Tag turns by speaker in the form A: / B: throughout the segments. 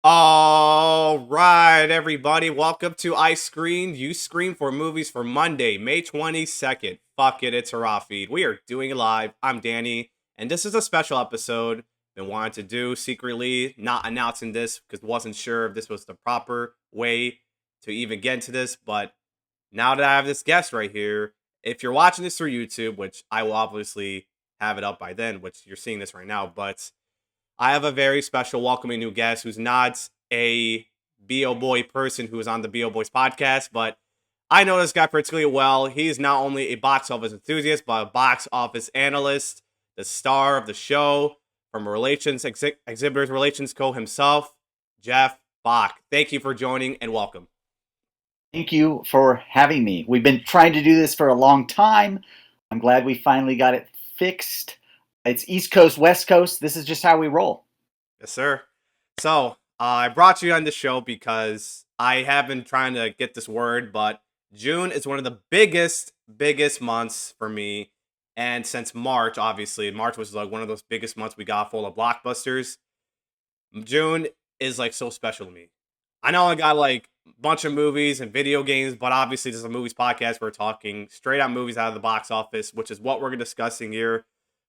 A: All right, everybody. Welcome to I Screen. You Scream for Movies for Monday, May 22nd. Fuck it, it's a raw feed. We are doing it live. I'm Danny, and this is a special episode. Been wanting to do secretly, not announcing this because wasn't sure if this was the proper way to even get into this. But now that I have this guest right here, if you're watching this through YouTube, which I will obviously have it up by then, which you're seeing this right now, but I have a very special welcoming new guest who's not a BO Boy person who is on the BO Boys podcast, but I know this guy particularly well. He's not only a box office enthusiast, but a box office analyst, the star of the show from Exhibitors Relations Co himself, Jeff Bock. Thank you for joining and welcome.
B: Thank you for having me. We've been trying to do this for a long time. I'm glad we finally got it fixed. It's East Coast, West Coast. This is just how we roll.
A: Yes, sir. So, I brought you on the show because I have been trying to get this word, but June is one of the biggest months for me. And since March, obviously, March was like one of those biggest months we got full of blockbusters. June is like so special to me. I know I got like a bunch of movies and video games, but obviously this is a movies podcast. We're talking straight out movies out of the box office, which is what we're discussing here.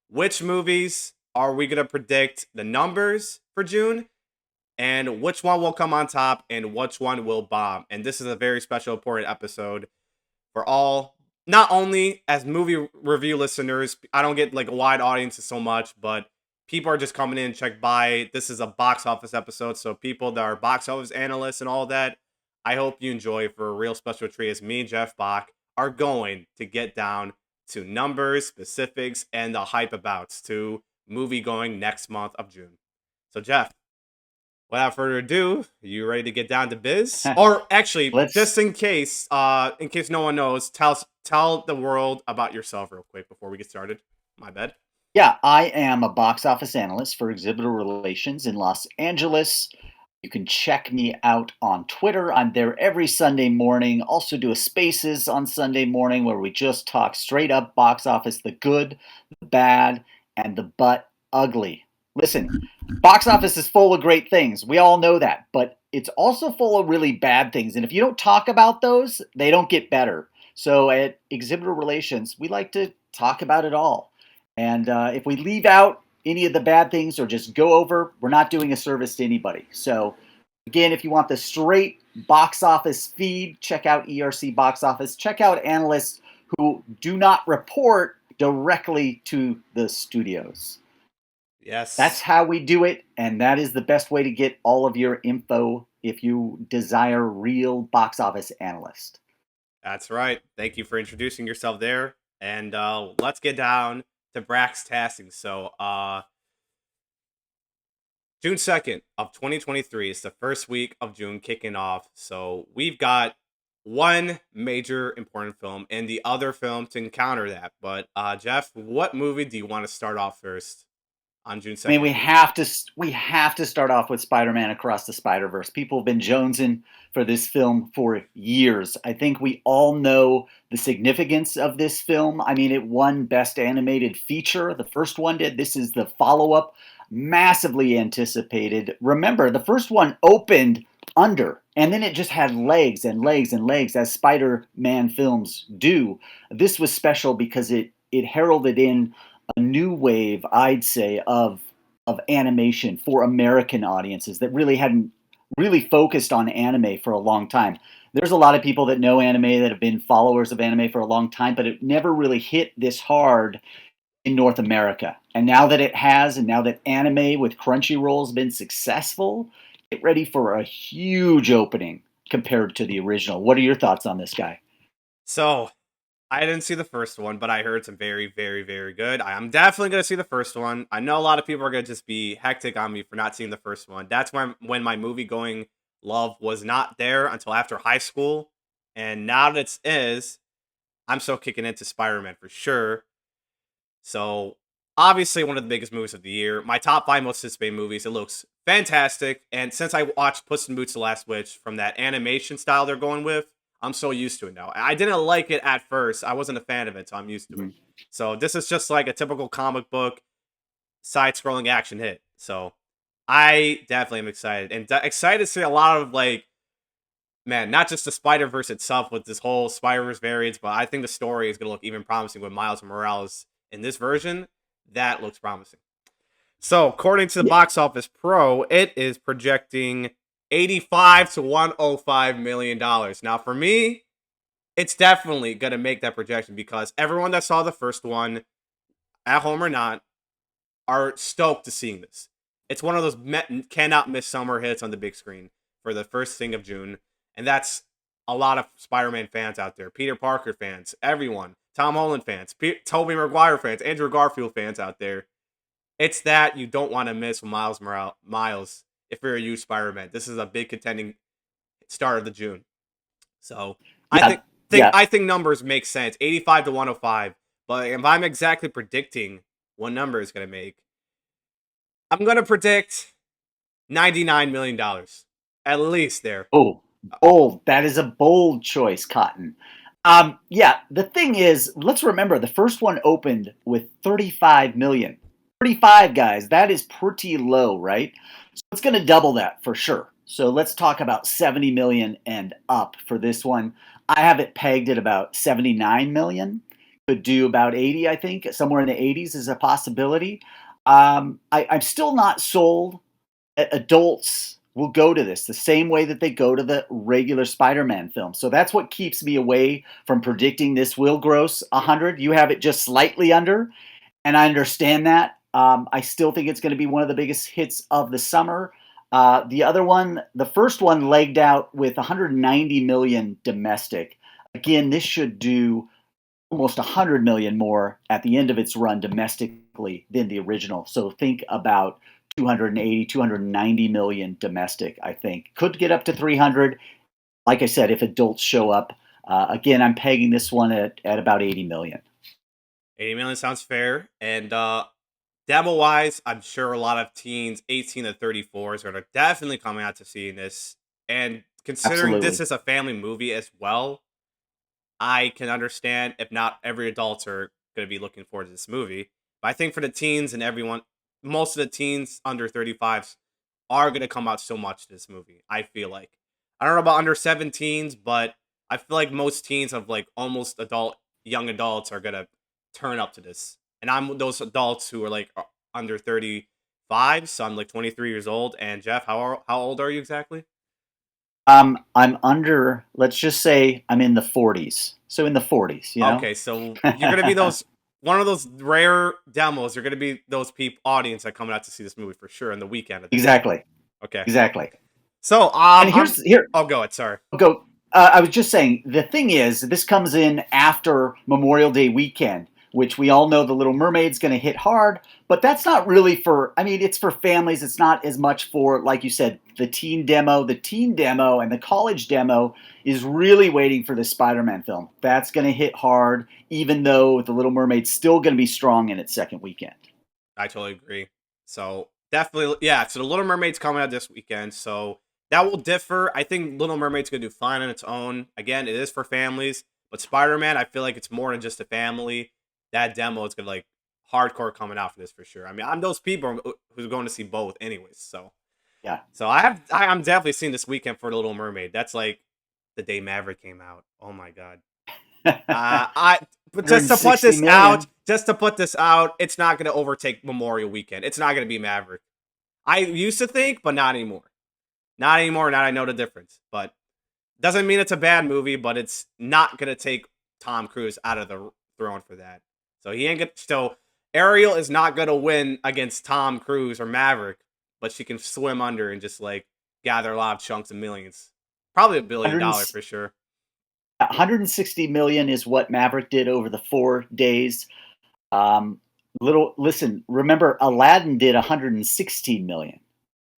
A: Which movies are we going to predict the numbers for June? And which one will come on top and which one will bomb? And this is a very special, important episode for all, not only as movie review listeners. I don't get like a wide audience so much, but people are just coming in, check by. This is a box office episode, so people that are box office analysts and all that, I hope you enjoy for a real special treat as me and Jeff Bock are going to get down to numbers, specifics, and the hype abouts to movie going next month of June. So Jeff, without further ado, you ready to get down to biz? Or actually,
B: Let's.
A: just in case no one knows, tell the world about yourself real quick before we get started. My bad.
B: Yeah, I am a box office analyst for Exhibitor Relations in Los Angeles. You can check me out on Twitter. I'm there every Sunday morning. Also do a Spaces on Sunday morning where we just talk straight up box office, the good, the bad, and the butt ugly. Listen, box office is full of great things. We all know that, but it's also full of really bad things. And if you don't talk about those, they don't get better. So at Exhibitor Relations, we like to talk about it all. And if we leave out any of the bad things or just go over, we're not doing a service to anybody. So again, if you want the straight box office feed, check out ERC Box Office. Check out analysts who do not report directly to the studios. That's
A: Yes.
B: how we do it, and that is the best way to get all of your info if you desire real box office analyst.
A: That's right. Thank you for introducing yourself there. And let's get down to brass tasking. So, June 2nd of 2023 is the first week of June kicking off. So, we've got one major important film and the other film to encounter that. But, Jeff, what movie do you want to start off first on June
B: I mean,
A: 2nd,
B: we
A: please?
B: have to we have to start off with Spider-Man Across the Spider-Verse. People have been jonesing for this film for years. I think we all know the significance of this film. I mean, it won Best Animated Feature. The first one did. This is the follow-up, massively anticipated. Remember, the first one opened under, and then it just had legs and legs and legs, as Spider-Man films do. This was special because it heralded in a new wave, I'd say, of animation for American audiences that really hadn't really focused on anime for a long time. There's a lot of people that know anime that have been followers of anime for a long time, but it never really hit this hard in North America. And now that it has, and now that anime with Crunchyroll has been successful, get ready for a huge opening compared to the original. What are your thoughts on this guy?
A: So, I didn't see the first one, but I heard some very good. I am definitely going to see the first one. I know a lot of people are going to just be hectic on me for not seeing the first one. That's when my movie going love was not there until after high school. And now that it is, I'm so kicking into Spider-Man for sure. So, obviously one of the biggest movies of the year. My top 5 most anticipated movies. It looks fantastic. And since I watched Puss in Boots: The Last Witch from that animation style they're going with, I'm so used to it now. I didn't like it at first. I wasn't a fan of it, so I'm used to it.
B: Mhm.
A: So this is just like a typical comic book side-scrolling action hit. So I definitely am excited, and excited to see a lot of like, man, not just the Spider-Verse itself with this whole Spider-Verse variants, but I think the story is going to look even promising with Miles Morales in this version. That looks promising. So, according to the
B: Yeah.
A: Box Office Pro, it is projecting 85 to 105 million dollars. Now, for me, it's definitely going to make that projection because everyone that saw the first one, at home or not, are stoked to seeing this. It's one of those cannot miss summer hits on the big screen for the first thing of June, and that's a lot of Spider-Man fans out there, Peter Parker fans, everyone, Tom Holland fans, Tobey Maguire fans, Andrew Garfield fans out there. It's that you don't want to miss Miles if you're a huge Spider-Man. This is a big contending start of the June. So I
B: Yeah,
A: think numbers make sense. 85 to 105. But if I'm exactly predicting what number is going to make, I'm going to predict $99 million. At least there.
B: Oh, bold. That is a bold choice, Cotton. Yeah, the thing is, let's remember the first one opened with 35 million. 35, guys, that is pretty low, right? So it's going to double that for sure. So let's talk about 70 million and up for this one. I have it pegged at about 79 million. Could do about 80, I think. Somewhere in the 80s is a possibility. I'm still not sold. Adults will go to this the same way that they go to the regular Spider-Man film. So that's what keeps me away from predicting this will gross 100. You have it just slightly under, and I understand that. I still think it's going to be one of the biggest hits of the summer. The other one, the first one, legged out with 190 million domestic. Again, this should do almost 100 million more at the end of its run domestically than the original. So think about 280, 290 million domestic, I think. Could get up to 300. Like I said, if adults show up. Again, I'm pegging this one at about 80 million.
A: 80 million sounds fair. And demo wise, I'm sure a lot of teens 18 to 34s are definitely coming out to seeing this. And considering this
B: Absolutely.
A: is a family movie as well, I can understand if not every adults are going to be looking forward to this movie. But I think for the teens and everyone, most of the teens under 35s are going to come out so much to this movie. I feel like. I don't know about under 17s, but I feel like most teens of like almost young adults are going to turn up to this. And I'm those adults who are like under 35, so I'm like 23 years old. And Jeff, how old are you exactly?
B: I'm under, let's just say I'm in the 40s. So in the 40s, you know?
A: Okay, so you're gonna be those one of those rare demos. You're gonna be those people audience that coming out to see this movie for sure on the weekend of this.
B: Exactly.
A: Okay,
B: Exactly.
A: so
B: And
A: I'm.
B: here,
A: Oh, go ahead. Sorry.
B: go. I was just saying the thing is, this comes in after Memorial Day weekend, which we all know the Little Mermaid's going to hit hard. But that's not really for. I mean, it's for families. It's not as much for, like you said, the teen demo. The teen demo and the college demo is really waiting for the Spider-Man film. That's going to hit hard, even though the Little Mermaid's still going to be strong in its second weekend.
A: I totally agree. So definitely, yeah. So the Little Mermaid's coming out this weekend. So that will differ. I think Little Mermaid's gonna do fine on its own. Again, it is for families, but Spider Man, I feel like it's more than just a family. That demo is gonna like hardcore coming out for this for sure. I mean, I'm those people who's going to see both, anyways. So,
B: Yeah.
A: so I'm definitely seeing this weekend for the Little Mermaid. That's like the day Maverick came out. Oh my god. I but just to put
B: 160
A: this out,
B: million.
A: it's not gonna overtake Memorial Weekend. It's not gonna be Maverick. I used to think, but not anymore. Not anymore. Now I know the difference. But doesn't mean it's a bad movie, but it's not gonna take Tom Cruise out of the throne for that. So he ain't gonna. So Ariel is not gonna win against Tom Cruise or Maverick, but she can swim under and just like gather a lot of chunks of millions. Probably $1 billion for sure.
B: 160 million is what Maverick did over the 4 days. Um, listen, remember Aladdin did 116 million.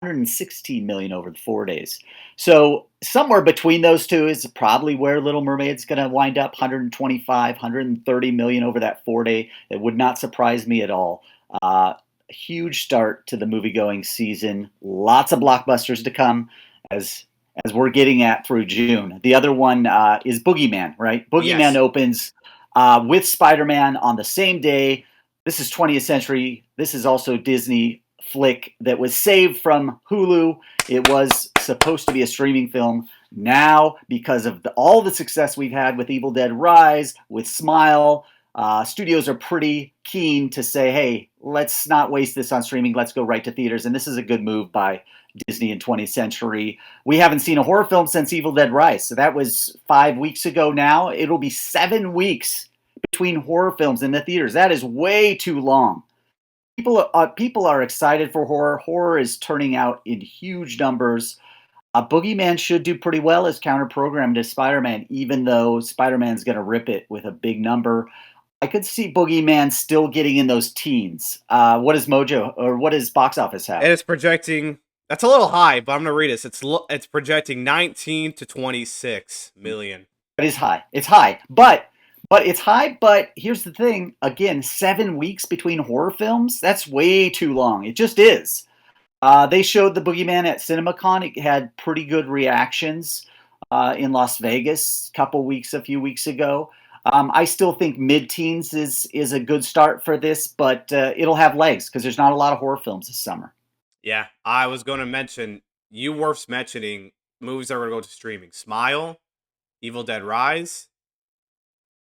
B: 116 million over the 4 days. So somewhere between those two is probably where Little Mermaid's going to wind up. 125, 130 million over that 4 day. It would not surprise me at all. Huge start to the movie going season. Lots of blockbusters to come as we're getting at through June. The other one is Boogeyman, right? Boogeyman
A: Yes.
B: opens with Spider-Man on the same day. This is 20th Century. This is also Disney flick that was saved from Hulu. It was supposed to be a streaming film. Now, because of all the success we've had with Evil Dead Rise, with Smile, studios are pretty keen to say, hey, let's not waste this on streaming. Let's go right to theaters. And this is a good move by Disney and 20th Century. We haven't seen a horror film since Evil Dead Rise. So that was 5 weeks ago now. It'll be 7 weeks between horror films in the theaters. That is way too long. People are excited for horror. Horror is turning out in huge numbers. Boogeyman should do pretty well as counter-programmed to Spider-Man, even though Spider-Man's going to rip it with a big number. I could see Boogeyman still getting in those teens. What does Mojo or what does Box Office have?
A: And it's projecting. That's a little high, but I'm gonna read this. It's projecting 19 to 26 million.
B: It is high. It's high, but it's high. But here's the thing: again, 7 weeks between horror films. That's way too long. It just is. They showed the Boogeyman at CinemaCon. It had pretty good reactions in Las Vegas a few weeks ago. I still think mid-teens is a good start for this, but it'll have legs because there's not a lot of horror films this summer.
A: Yeah, I was going to mention, you were mentioning movies that are going to go to streaming. Smile, Evil Dead Rise,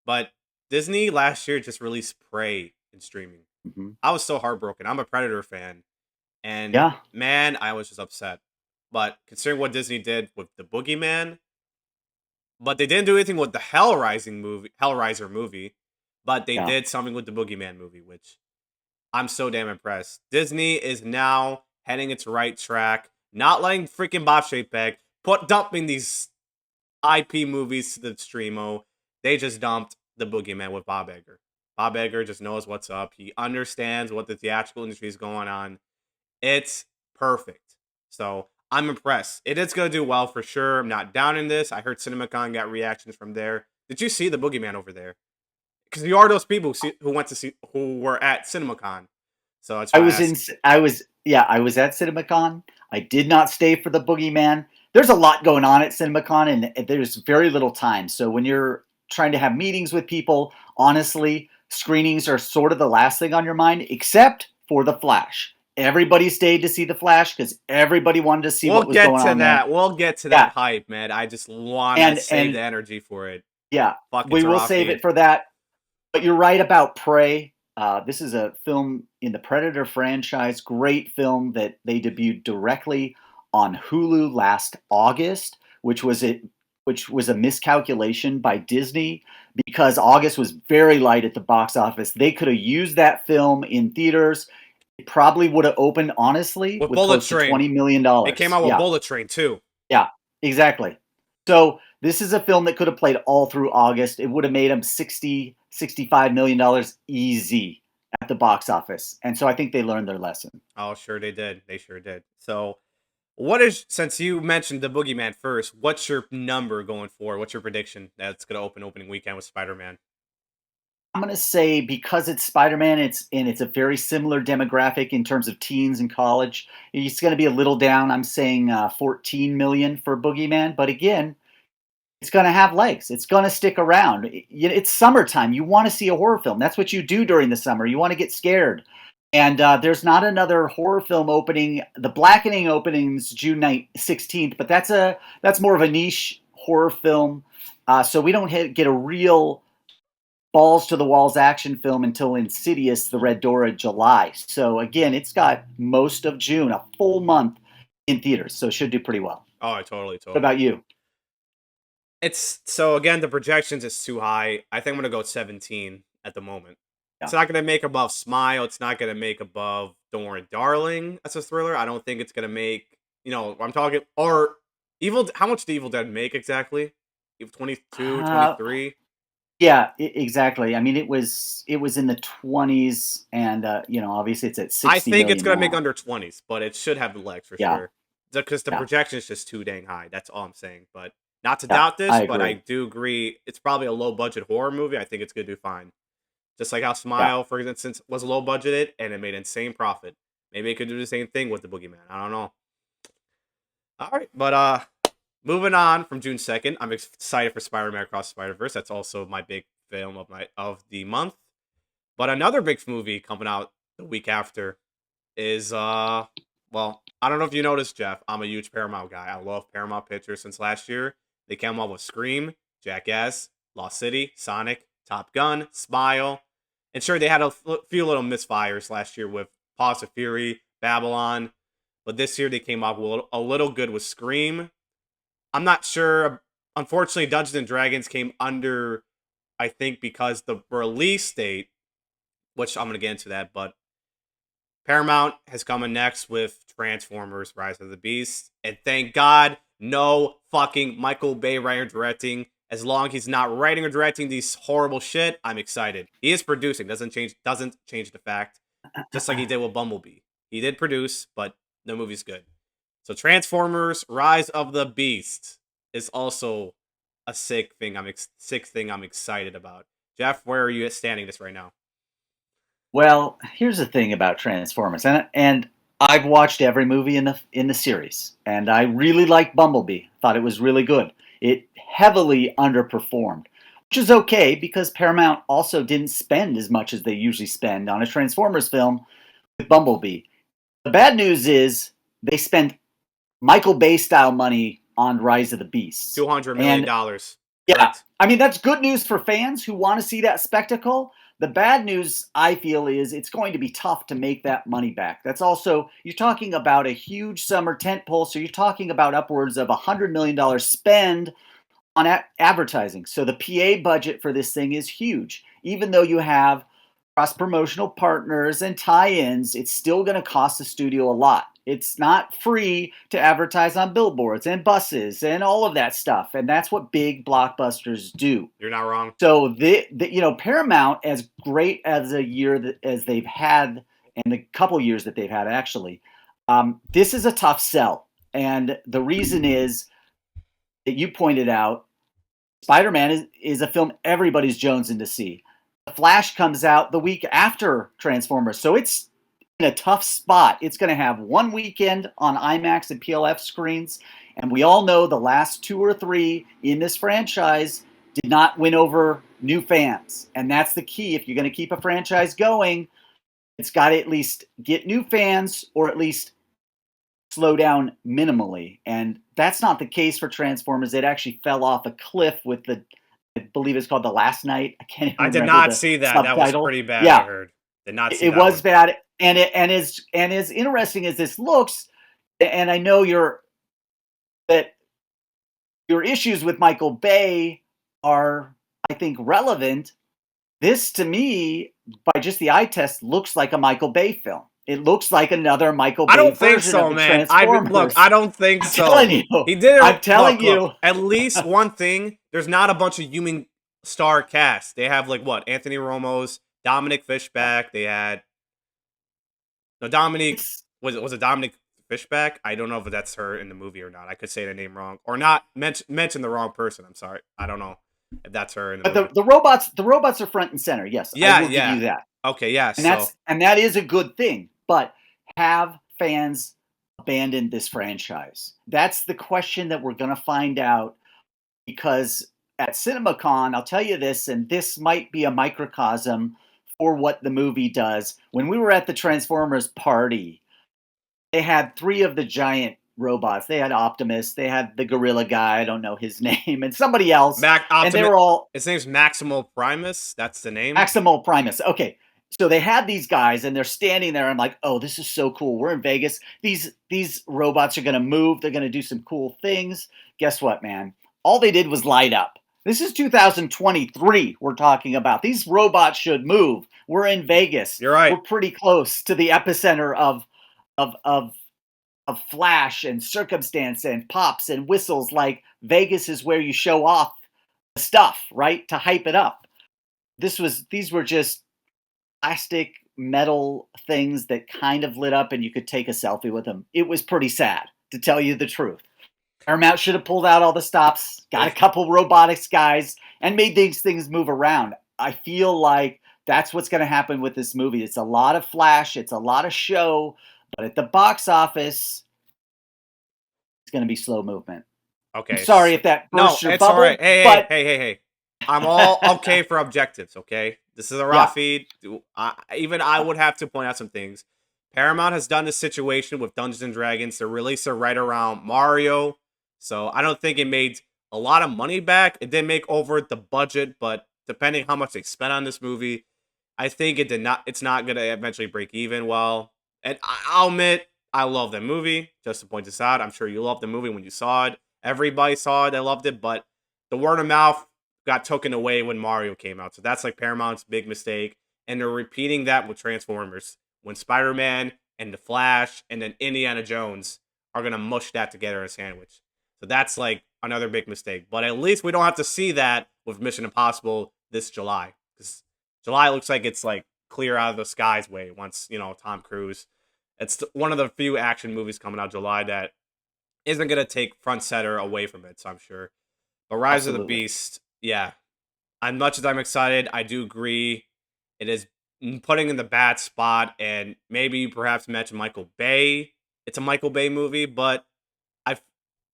A: but Disney last year just released Prey in streaming.
B: Mm-hmm.
A: I was so heartbroken. I'm a Predator fan, and
B: yeah,
A: man, I was just upset. But considering what Disney did with the Boogeyman, but they didn't do anything with the Hellraiser movie, but they did something with the Boogeyman movie, which I'm so damn impressed. Disney is now heading its right track, not letting freaking Bob Chapek dumping these IP movies to the streamo. They just dumped the Boogeyman with Bob Iger. Bob Iger just knows what's up. He understands what the theatrical industry is going on. It's perfect. So I'm impressed. It is going to do well for sure. I'm not down in this. I heard CinemaCon got reactions from there. Did you see the Boogeyman over there? Because you are those people who were at CinemaCon. So
B: I was at CinemaCon. I did not stay for the Boogeyman. There's a lot going on at CinemaCon, and there's very little time. So when you're trying to have meetings with people, honestly, screenings are sort of the last thing on your mind, except for TheFlash. Everybody stayed to see TheFlash because everybody wanted to see what was going on there.
A: We'll get to that hype, man. I just want to save the energy for it.
B: Yeah, we will save it for that. But you're right about Prey. This is a film in the Predator franchise. Great film that they debuted directly on Hulu last August, which was a miscalculation by Disney because August was very light at the box office. They could have used that film in theaters. It probably would have opened, honestly, with close to $20 million.
A: It came out with Bullet Train, too.
B: Yeah, exactly. So this is a film that could have played all through August. It would have made them $65 million easy at the box office. And so I think they learned their lesson.
A: Oh, sure they did. They sure did. So since you mentioned the Boogeyman first, what's your number going forward? What's your prediction that's going to opening weekend with Spider-Man?
B: I'm going to say because it's Spider-Man, it's a very similar demographic in terms of teens and college. It's going to be a little down. I'm saying 14 million for Boogeyman. But again, it's going to have legs. It's going to stick around. It's summertime. You want to see a horror film. That's what you do during the summer. You want to get scared. And there's not another horror film opening. The Blackening opens June 16th, but that's more of a niche horror film. So we don't get a real balls to the walls action film until Insidious, The Red Door in July. So again, it's got most of June, a full month in theaters. So it should do pretty well.
A: Oh, totally.
B: What about you?
A: Again, the projections is too high. I think I'm going to go 17 at the moment. Yeah. It's not going to make above Smile. It's not going to make above Don't Worry, Darling. That's a thriller. I don't think it's going to make, I'm talking, or how much did Evil Dead make exactly? 22, 23?
B: Yeah, exactly. I mean, it was in the 20s, and obviously it's at 60.
A: I think it's going to make under 20s, but it should have the legs for sure. Because the projection is just too dang high. That's all I'm saying. But not to doubt this, but I do agree. It's probably a low budget horror movie. I think it's going to do fine. Just like how Smile, for instance, was low budgeted and it made insane profit. Maybe it could do the same thing with the Boogeyman. I don't know. All right, but moving on from June 2nd, I'm excited for Spider-Man Across the Spiderverse. That's also my big film of the month. But another big movie coming out the week after, is well, I don't know if you noticed, Jeff. I'm a huge Paramount guy. I love Paramount Pictures since last year. They came out with Scream, Jackass, Lost City, Sonic, Top Gun, Smile, and sure they had a few little misfires last year with Paws of Fury, Babylon, but this year they came out with a little good with Scream. I'm not sure. Unfortunately, Dungeons and Dragons came under, I think, because the release date, which I'm gonna get into that, but Paramount has come in next with Transformers: Rise of the Beasts, and thank God, no fucking Michael Bay writing or directing. As long as he's not writing or directing these horrible shit, I'm excited. He is producing, doesn't change the fact. Just like he did with Bumblebee, he did produce, but the movie's good. So Transformers: Rise of the Beast is also a sick thing I'm excited about. Jeff, where are you standing this right now?
B: Well, here's the thing about Transformers, and I've watched every movie in the series, and I really liked Bumblebee. Thought it was really good. It heavily underperformed, which is okay because Paramount also didn't spend as much as they usually spend on a Transformers film with Bumblebee. The bad news is they spent Michael Bay style money on Rise of the Beasts,
A: $200 million.
B: yeah,
A: Correct.
B: I mean, that's good news for fans who want to see that spectacle. The bad news, I feel, is it's going to be tough to make that money back. That's also, you're talking about a huge summer tentpole, so you're talking about upwards of $100 million spend on advertising. So the PA budget for this thing is huge. Even though you have cross promotional partners and tie ins, it's still going to cost the studio a lot. It's not free to advertise on billboards and buses and all of that stuff. And that's what big blockbusters do.
A: You're not wrong.
B: So Paramount, as great as a year as they've had, and the couple years that they've had actually, this is a tough sell. And the reason is that you pointed out, Spider-Man is a film everybody's jonesing to see. The Flash comes out the week after Transformers, so it's in a tough spot. It's going to have one weekend on IMAX and PLF screens, and we all know the last two or three in this franchise did not win over new fans, and that's the key. If you're going to keep a franchise going, it's got to at least get new fans or at least slow down minimally, and that's not the case for Transformers. It actually fell off a cliff with I believe it's called The Last Night. I can't even
A: I did
B: remember
A: not
B: the
A: see that.
B: subtitle.
A: That was pretty bad. I
B: Yeah,
A: heard. Did not see
B: it
A: that
B: was
A: one.
B: bad, and as interesting as this looks, and I know that your issues with Michael Bay are, I think, relevant. This, to me, by just the eye test, looks like a Michael Bay film. It looks like another Michael
A: I
B: Bay
A: don't think
B: version of
A: so,
B: the
A: man. Look.
B: Transformers.
A: I don't think
B: I'm telling
A: so.
B: you.
A: He did it.
B: I'm telling you.
A: Look. At least one thing. There's not a bunch of human star cast. They have like what? Anthony Romo's, Dominic Fishback. They had no Dominic. Was it Dominic Fishback? I don't know if that's her in the movie or not. I could say the name wrong or not. Mention the wrong person. I'm sorry. I don't know if that's her in the
B: But
A: movie.
B: the robots are front and center. Yes,
A: Yeah,
B: I will give you that.
A: Okay, yeah.
B: And that is a good thing. But have fans abandoned this franchise? That's the question that we're going to find out, because at CinemaCon, I'll tell you this, and this might be a microcosm for what the movie does. When we were at the Transformers party, they had three of the giant robots. They had Optimus, they had the gorilla guy, I don't know his name, and somebody else. And they were all...
A: His name's Maximal Primus. That's the name.
B: Maximal Primus. Okay. So they had these guys and they're standing there. I'm like, oh, this is so cool. We're in Vegas. These robots are going to move. They're going to do some cool things. Guess what, man? All they did was light up. This is 2023 we're talking about. These robots should move. We're in Vegas.
A: You're right.
B: We're pretty close to the epicenter of flash and circumstance and pops and whistles. Like, Vegas is where you show off the stuff, right? To hype it up. These were just plastic metal things that kind of lit up and you could take a selfie with them. It was pretty sad, to tell you the truth. Paramount should have pulled out all the stops, got a couple robotics guys, and made these things move around. I feel like that's what's going to happen with this movie. It's a lot of flash, it's a lot of show, but at the box office, it's going to be slow movement.
A: Okay.
B: I'm sorry if that burst your bubble.
A: All right. Hey. I'm all okay for objectives, okay? This is a raw feed. Even I would have to point out some things. Paramount has done this situation with Dungeons and Dragons. They released it right around Mario, so I don't think it made a lot of money back. It didn't make over the budget, but depending how much they spent on this movie, I think it did not. It's not gonna eventually break even well. And I'll admit, I love that movie. Just to point this out, I'm sure you loved the movie when you saw it. Everybody saw it. They loved it, but the word of mouth got taken away when Mario came out. So that's like Paramount's big mistake. And they're repeating that with Transformers. When Spider-Man and TheFlash and then Indiana Jones are going to mush that together in a sandwich. So that's like another big mistake. But at least we don't have to see that with Mission Impossible this July. Because July looks like it's like clear out of the skies way once, Tom Cruise. It's one of the few action movies coming out July that isn't going to take front center away from it, so I'm sure. But Rise of the
B: Absolutely.
A: Beast, yeah. As much as I'm excited, I do agree it is putting in the bad spot, and maybe you perhaps mentioned Michael Bay. It's a Michael Bay movie, but I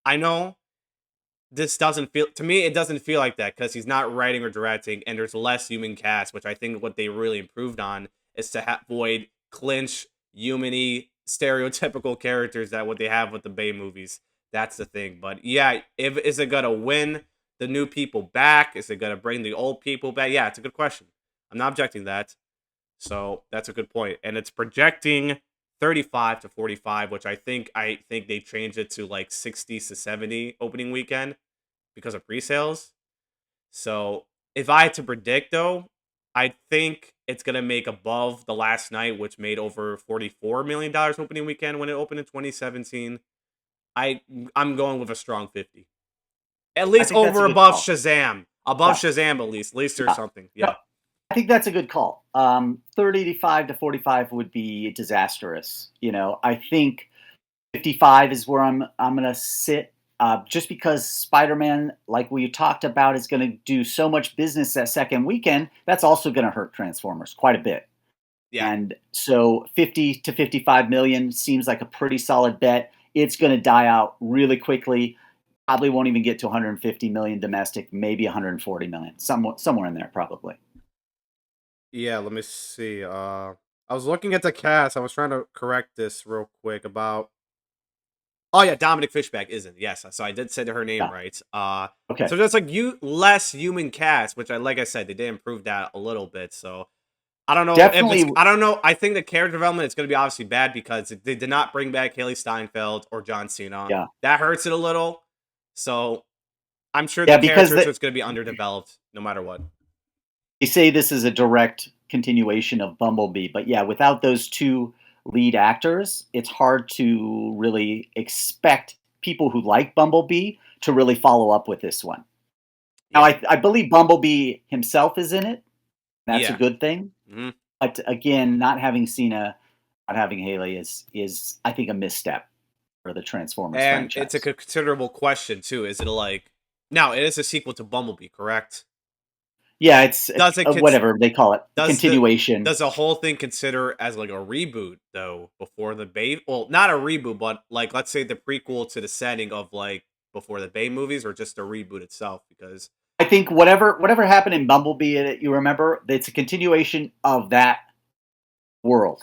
A: I know this doesn't feel to me. It doesn't feel like that because he's not writing or directing, and there's less human cast, which I think what they really improved on is to avoid clinch humany stereotypical characters that what they have with the Bay movies. That's the thing. But yeah, if is it gonna win the new people back? Is it gonna bring the old people back? Yeah, it's a good question. I'm not objecting to that. So that's a good point. And it's projecting 35 to 45, which I think they changed it to like 60 to 70 opening weekend because of pre-sales. So if I had to predict though, I think it's gonna make above the last night, which made over $44 million opening weekend when it opened in 2017. I I'm going with a strong 50. At
B: I
A: least
B: think that's a
A: over
B: good
A: above
B: call.
A: Shazam. Above
B: Yeah.
A: Shazam at least. At least there's
B: Yeah.
A: something.
B: No,
A: Yeah.
B: I think that's a good call. 35 to 45 would be disastrous. I think 55 is where I'm gonna sit. Just because Spider-Man, like we talked about, is going to do so much business that second weekend, that's also going to hurt Transformers quite a bit.
A: Yeah.
B: And so 50 to 55 million seems like a pretty solid bet. It's going to die out really quickly. Probably won't even get to 150 million domestic, maybe 140 million, somewhere in there, probably.
A: Yeah, let me see. I was looking at the cast. I was trying to correct this real quick about. Oh yeah, Dominic Fishback isn't. Yes, so I did say her name
B: Yeah.
A: right.
B: Okay.
A: So there's like you less human cast, which like I said, they did improve that a little bit. So I don't know if it's.
B: Definitely.
A: I don't know. I think the character development is going to be obviously bad because they did not bring back Haley Steinfeld or John Cena.
B: Yeah.
A: That hurts it a little. So I'm sure the
B: Yeah, because
A: character is just going to be underdeveloped no matter what.
B: they say this is a direct continuation of Bumblebee, but yeah, without those two lead actors, it's hard to really expect people who like Bumblebee to really follow up with this one. Now,
A: Yeah.
B: I believe Bumblebee himself is in it. That's a
A: Yeah.
B: good thing.
A: Mhm.
B: But again, not having Cena, not having Haley is I think a misstep for the Transformers
A: And it's a
B: franchise.
A: considerable question too. Is it like now it is a sequel to Bumblebee, correct?
B: Yeah, it's
A: Does it
B: whatever they call it, a
A: does the
B: continuation.
A: does the whole thing consider as like a reboot though before the Bay? Well, not a reboot, but like let's say the prequel to the setting of like before the Bay movies, or just a reboot itself? Because
B: I think whatever happened in Bumblebee that you remember, it's a continuation of that world.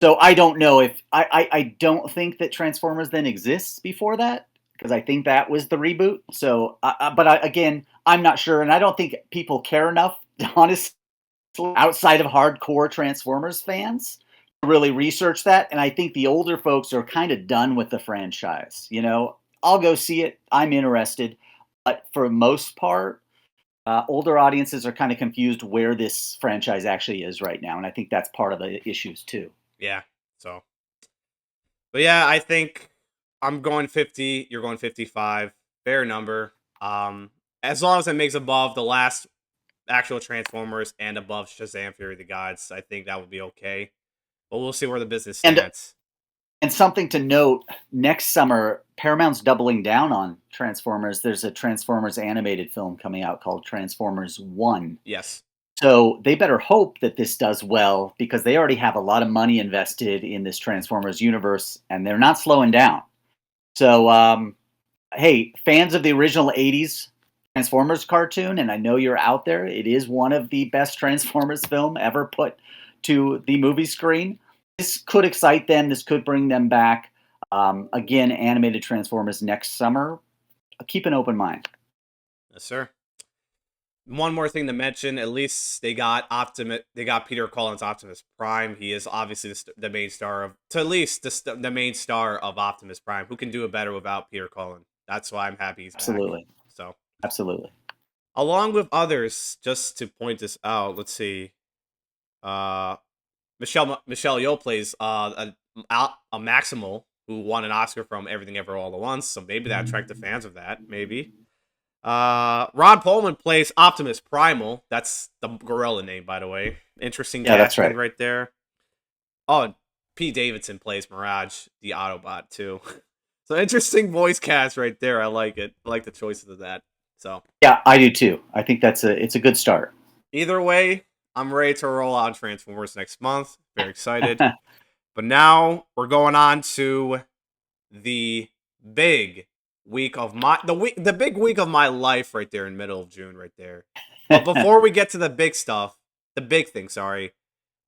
B: So I don't know if I don't think that Transformers then exists before that because I think that was the reboot. So, again, I'm not sure, and I don't think people care enough, honestly, outside of hardcore Transformers fans, to really research that. And I think the older folks are kind of done with the franchise. I'll go see it. I'm interested, but for the most part, older audiences are kind of confused where this franchise actually is right now, and I think that's part of the issues too.
A: yeah, so but yeah, I think I'm going 50. You're going 55. Fair number. As long as it makes above the last actual Transformers and above Shazam Fury of the Gods, I think that would be okay. But we'll see where the business
B: And
A: stands.
B: And something to note, next summer, Paramount's doubling down on Transformers. There's a Transformers animated film coming out called Transformers 1.
A: Yes.
B: So they better hope that this does well because they already have a lot of money invested in this Transformers universe and they're not slowing down. So, hey, fans of the original 80s Transformers cartoon, and I know you're out there, it is one of the best Transformers film ever put to the movie screen. this could excite them. This could bring them back. Again, animated Transformers next summer. Keep an open mind.
A: Yes, sir. One more thing to mention: at least they got They got Peter Cullen's Optimus Prime. He is obviously the main star of, to at least the main star of Optimus Prime. Who can do it better without Peter Cullen? That's why I'm happy he's back.
B: Absolutely.
A: So,
B: Absolutely.
A: along with others, just to point this out, let's see. Uh, Michelle Yeoh plays a Maximal who won an Oscar from Everything Ever All at Once. So maybe that attracted fans of that. Maybe. Ron Perlman plays Optimus Primal. That's the gorilla name, by the way. Interesting
B: Yeah, that's
A: casting
B: right.
A: there. Oh, and Pete Davidson plays Mirage, the Autobot, too. So interesting voice cast right there. I like it. I like the choices of that. So
B: Yeah, I do too. I think it's a good start.
A: either way, I'm ready to roll out Transformers next month. Very excited. But now we're going on to the big week of the big week of my life right there in middle of June right there. But before we get to the big stuff, the big thing, sorry,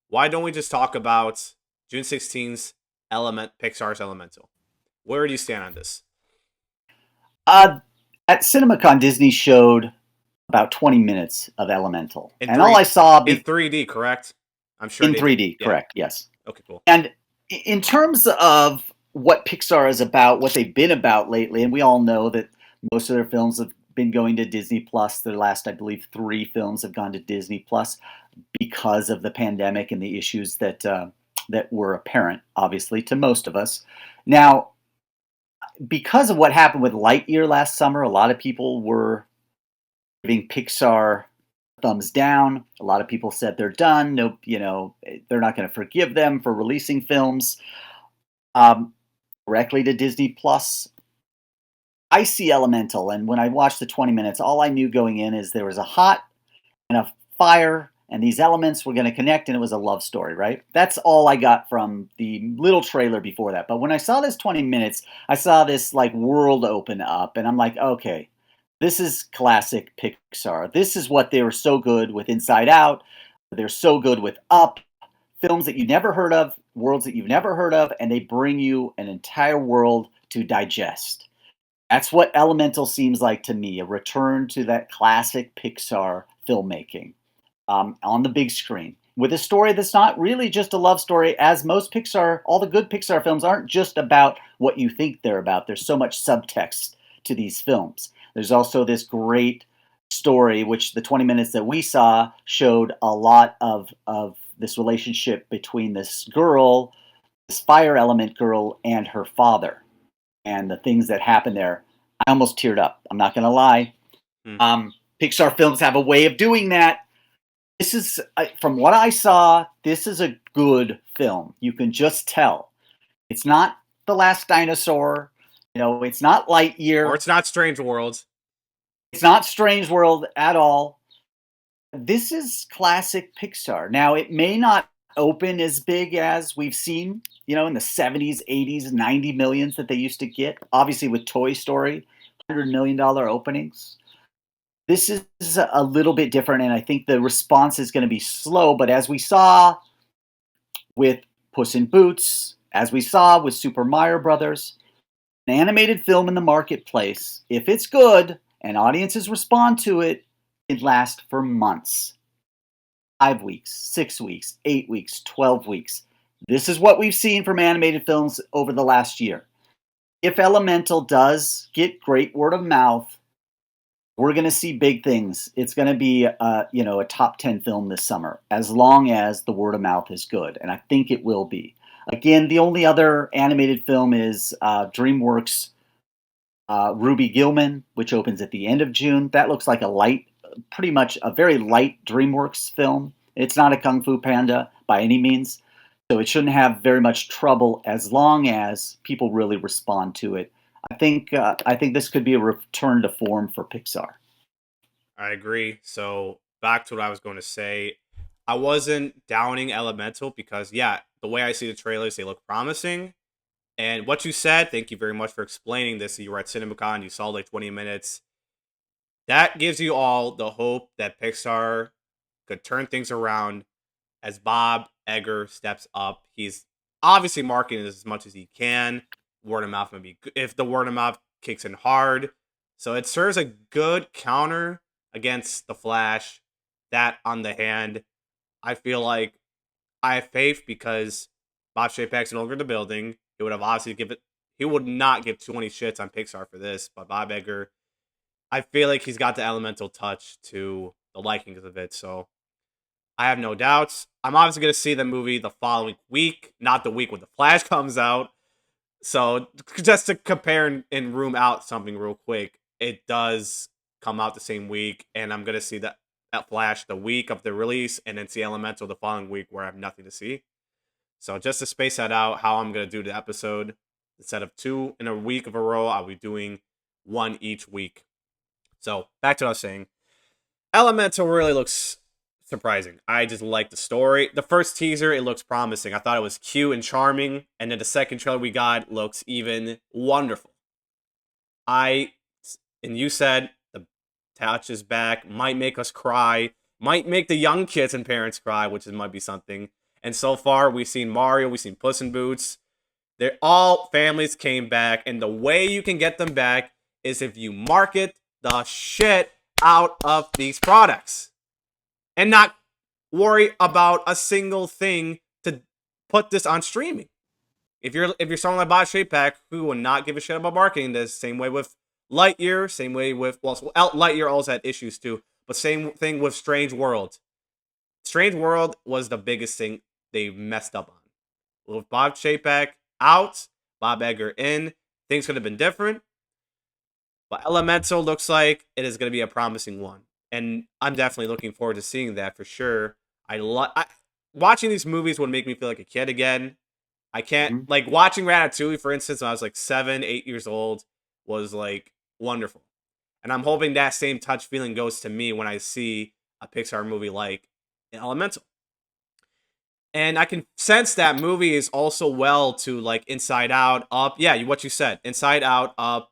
A: why don't we just talk about June 16th's Pixar's Elemental? Where do you stand on this?
B: uh, at CinemaCon, Disney showed about 20 minutes of Elemental,
A: In
B: and all I saw
A: in 3D, correct? I'm sure
B: in
A: they did.
B: 3D,
A: Yeah.
B: correct? Yes.
A: Okay, cool.
B: And in terms of what Pixar is about, what they've been about lately, and we all know that most of their films have been going to Disney Plus. Their last, I believe, 3 films have gone to Disney Plus because of the pandemic and the issues that were apparent, obviously, to most of us. Now, because of what happened with Lightyear last summer, a lot of people were giving Pixar thumbs down. A lot of people said they're done. No, they're not going to forgive them for releasing films um, directly to Disney Plus. I see Elemental, and when I watched the 20 minutes, all I knew going in is there was a hot and a fire, and these elements were going to connect, and it was a love story, right? That's all I got from the little trailer before that. But when I saw this 20 minutes, I saw this like world open up, and I'm like, okay, this is classic Pixar. This is what they were so good with Inside Out. They're so good with Up, films that you never heard of, worlds that you've never heard of, and they bring you an entire world to digest. That's what Elemental seems like to me, a return to that classic Pixar filmmaking on the big screen with a story that's not really just a love story, as most Pixar, all the good Pixar films aren't just about what you think they're about. There's so much subtext to these films. There's also this great story, which the 20 minutes that we saw showed a lot of this relationship between this girl, this fire element girl, and her father, and the things that happen there. I almost teared up. I'm not going to lie. Pixar films have a way of doing that. This is, from what I saw, this is a good film. You can just tell. It's not The Last Dinosaur. It's not
A: Or
B: Lightyear.
A: it's not Strange Worlds.
B: It's not Strange World at all. This is classic Pixar. Now, it may not open as big as we've seen, in the 70s, 80s, 90 millions that they used to get. Obviously, with Toy Story, $100 million openings. This is a little bit different, and I think the response is going to be slow. But as we saw with Puss in Boots, as we saw with Super Mario Brothers, an animated film in the marketplace, if it's good and audiences respond to it, it lasts for months. 5 weeks, 6 weeks, 8 weeks, 12 weeks. This is what we've seen from animated films over the last year. If Elemental does get great word of mouth, we're going to see big things. It's going to be, a top 10 film this summer, as long as the word of mouth is good, and I think it will be. Again, the only other animated film is DreamWorks' Rubygillman, which opens at the end of June. That looks like pretty much a very light DreamWorks film. It's not a Kung Fu Panda by any means, so it shouldn't have very much trouble as long as people really respond to it. I think this could be a return to form for Pixar.
A: I agree. So back to what I was going to say. I wasn't downing Elemental because, yeah, the way I see the trailers, they look promising. And what you said, thank you very much for explaining this. You were at CinemaCon, you saw like 20 minutes. That gives you all the hope that Pixar could turn things around as Bob Egger steps up. He's obviously marketing as much as he can. Word of mouth maybe if the word of mouth kicks in hard. So it serves a good counter against the Flash. That on the hand, I feel like I have faith because Bob Chapek's no longer in the building. He would have obviously give it. He would not give 20 shits on Pixar for this, but Bob Iger, I feel like he's got the elemental touch to the likings of it. So I have no doubts. I'm obviously going to see the movie the following week, not the week when the Flash comes out. So just to compare and room out something real quick, it does come out the same week, and I'm going to see that Flash the week of the release, and then see Elemental the following week where I have nothing to see. So just to space that out, how I'm going to do the episode, instead of 2 in a week of a row, I'll be doing 1 each week. So back to what I was saying. Elemental really looks surprising. I just like the story. The first teaser, it looks promising. I thought it was cute and charming, and then the second trailer we got looks even wonderful. And you said the touch is back, might make us cry, might make the young kids and parents cry, which might be something. And so far, we've seen Mario, we've seen Puss in Boots. They're all families came back, and the way you can get them back is if you market the shit out of these products and not worry about a single thing to put this on streaming. If you're someone like Bob Chapek who will not give a shit about marketing, the same way with Lightyear, same way with Lightyear also had issues too, but same thing with Strange World. Strange World was the biggest thing they messed up on. With Bob Chapek out, Bob Iger in, things could have been different. But Elemental looks like it is going to be a promising one, and I'm definitely looking forward to seeing that for sure. Watching these movies would make me feel like a kid again. I can't like watching Ratatouille, for instance, when I was like 7, 8 years old, was like wonderful, and I'm hoping that same touch feeling goes to me when I see a Pixar movie like Elemental. And I can sense that movie is also well to like Inside Out, Up. Yeah, what you said, Inside Out, Up.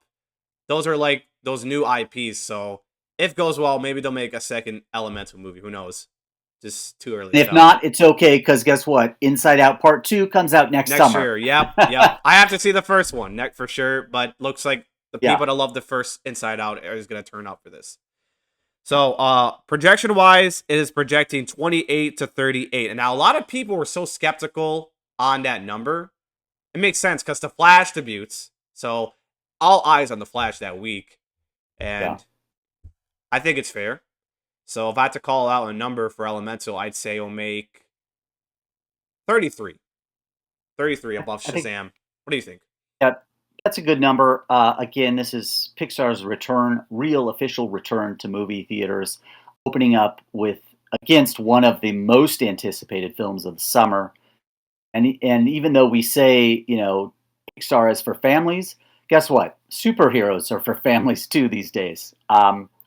A: Those are like those new IPs. So if goes well, maybe they'll make a second Elemental movie. Who knows? Just too early to
B: If
A: tell.
B: not, it's okay because guess what? Inside Out Part 2 comes out next summer.
A: Year. Yep. I have to see the first one for sure, but looks like the people that love the first Inside Out is going to turn out for this. So, projection wise, it is projecting 28 to 38. And now a lot of people were so skeptical on that number. It makes sense because the Flash debuts. So, all eyes on the Flash that week. And I think it's fair. So, if I had to call out a number for Elemental, I'd say it'll make 33. 33 above Shazam. What do you think?
B: Yeah, that's a good number. Again, this is Pixar's real official return to movie theaters, opening up against one of the most anticipated films of the summer. And even though we say, Pixar is for families, guess what? Superheroes are for families too these days.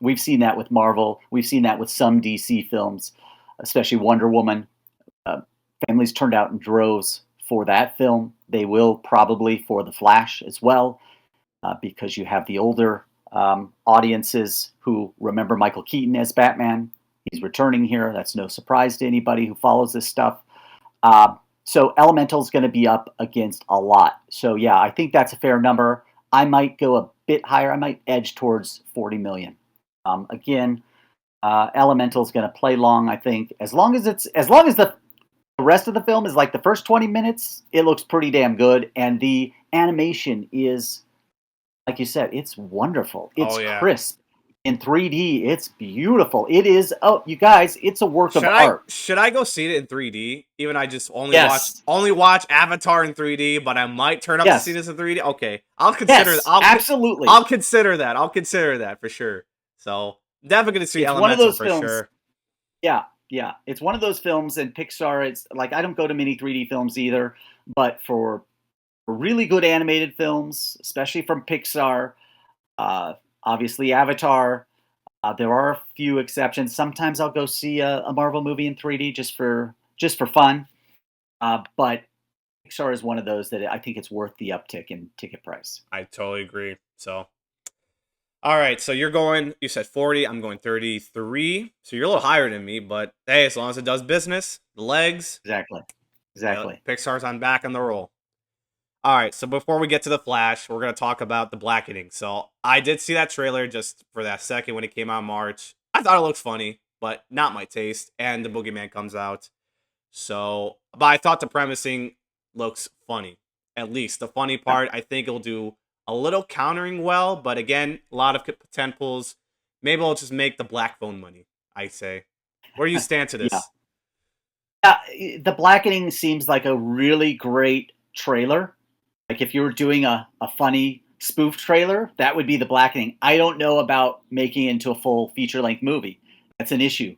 B: We've seen that with Marvel. We've seen that with some DC films, especially Wonder Woman. Families turned out in droves for that film. They will probably for The Flash as well, because you have the older audiences who remember Michael Keaton as Batman. He's returning here. That's no surprise to anybody who follows this stuff. So Elemental's going to be up against a lot. So yeah, I think that's a fair number. I might go a bit higher. I might edge towards 40 million. Again, Elemental's going to play long. I think as long as the rest of the film is like the first 20 minutes, it looks pretty damn good, and the animation is, like you said, it's wonderful. It's crisp. In 3D, it's beautiful. It is. Oh, you guys, it's a work of art.
A: Should I go see it in 3D? Even I just only watch Avatar in 3D, but I might turn up to see this in 3D. Okay, I'll consider.
B: Absolutely.
A: I'll consider that. I'll consider that for sure. So definitely gonna see Elemental for sure.
B: Yeah, it's one of those films, and Pixar. It's like I don't go to many 3D films either, but for really good animated films, especially from Pixar. Obviously, Avatar. There are a few exceptions. Sometimes I'll go see a Marvel movie in 3D just for fun. But Pixar is one of those that I think it's worth the uptick in ticket price.
A: I totally agree. So, all right. So you said 40. I'm going 33. So you're a little higher than me, but hey, as long as it does business, the legs.
B: Exactly. Exactly.
A: Pixar's on back on the roll. All right, so before we get to TheFlash, we're gonna talk about the blackening. So I did see that trailer just for that second when it came out in March. I thought it looked funny, but not my taste. And the Boogeyman comes out, so but I thought the premising looks funny. At least the funny
B: Yeah.
A: part, I think it'll do a little countering well, but again, a lot of tent pulls. Maybe I'll just make the black phone money. I say. Where do you stand to
B: Yeah.
A: this?
B: Yeah, the blackening seems like a really great trailer. Like if you were doing a funny spoof trailer, that would be the blackening. I don't know about making it into a full feature length movie. That's an issue.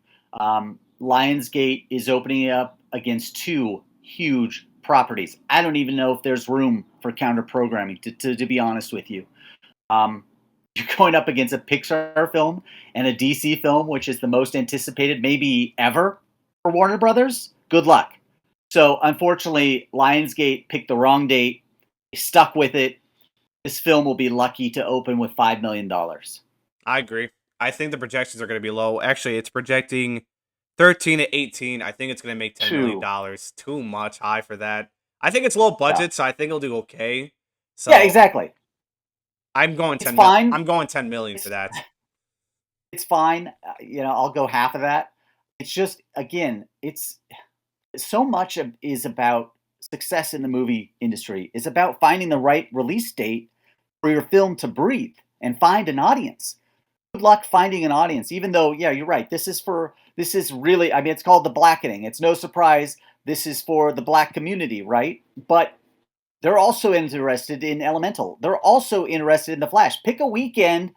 B: Lionsgate is opening up against two huge properties. I don't even know if there's room for counter programming, to be honest with you. Um, you're going up against a Pixar film and a DC film, which is the most anticipated maybe ever for Warner Brothers. Good luck. So unfortunately, Lionsgate picked the wrong date. They stuck with it. This film will be lucky to open with $5 million.
A: I agree. I think the projections are going to be low. Actually, it's projecting 13 to 18. I think it's going to make
B: Two.
A: $10 million. Too much high for that. I think it's low
B: Yeah.
A: budget, so I think it'll do okay.
B: Yeah,
A: So
B: exactly.
A: I'm going
B: It's
A: 10 mil.
B: fine.
A: I'm going 10 million for
B: It's
A: that.
B: it's fine. I'll go half of that. It's just again, it's so much is about success in the movie industry. It's about finding the right release date for your film to breathe and find an audience. Good luck finding an audience. Even though, yeah, you're right. This is really. I mean, it's called the blackening. It's no surprise. This is for the black community, right? But they're also interested in Elemental. They're also interested in the Flash. Pick a weekend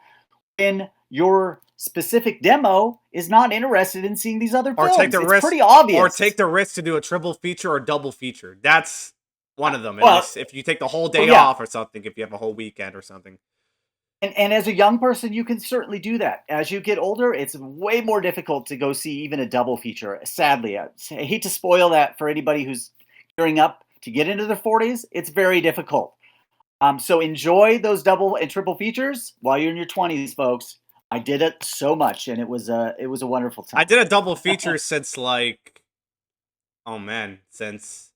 B: when your specific demo is not interested in seeing these other
A: Or take
B: films.
A: the
B: It's
A: risk.
B: pretty
A: Or
B: obvious.
A: take the risk to do a triple feature or double feature. That's one of them. At
B: Well,
A: least if you take the whole
B: well,
A: day
B: yeah.
A: off or something. If you have a whole weekend or something.
B: And as a young person, you can certainly do that. As you get older, it's way more difficult to go see even a double feature. Sadly, I hate to spoil that for anybody who's gearing up to get into their 40s. It's very difficult. So enjoy those double and triple features while you're in your 20s, folks. I did it so much, and it was a wonderful
A: I
B: time.
A: did a double feature since like, oh man, since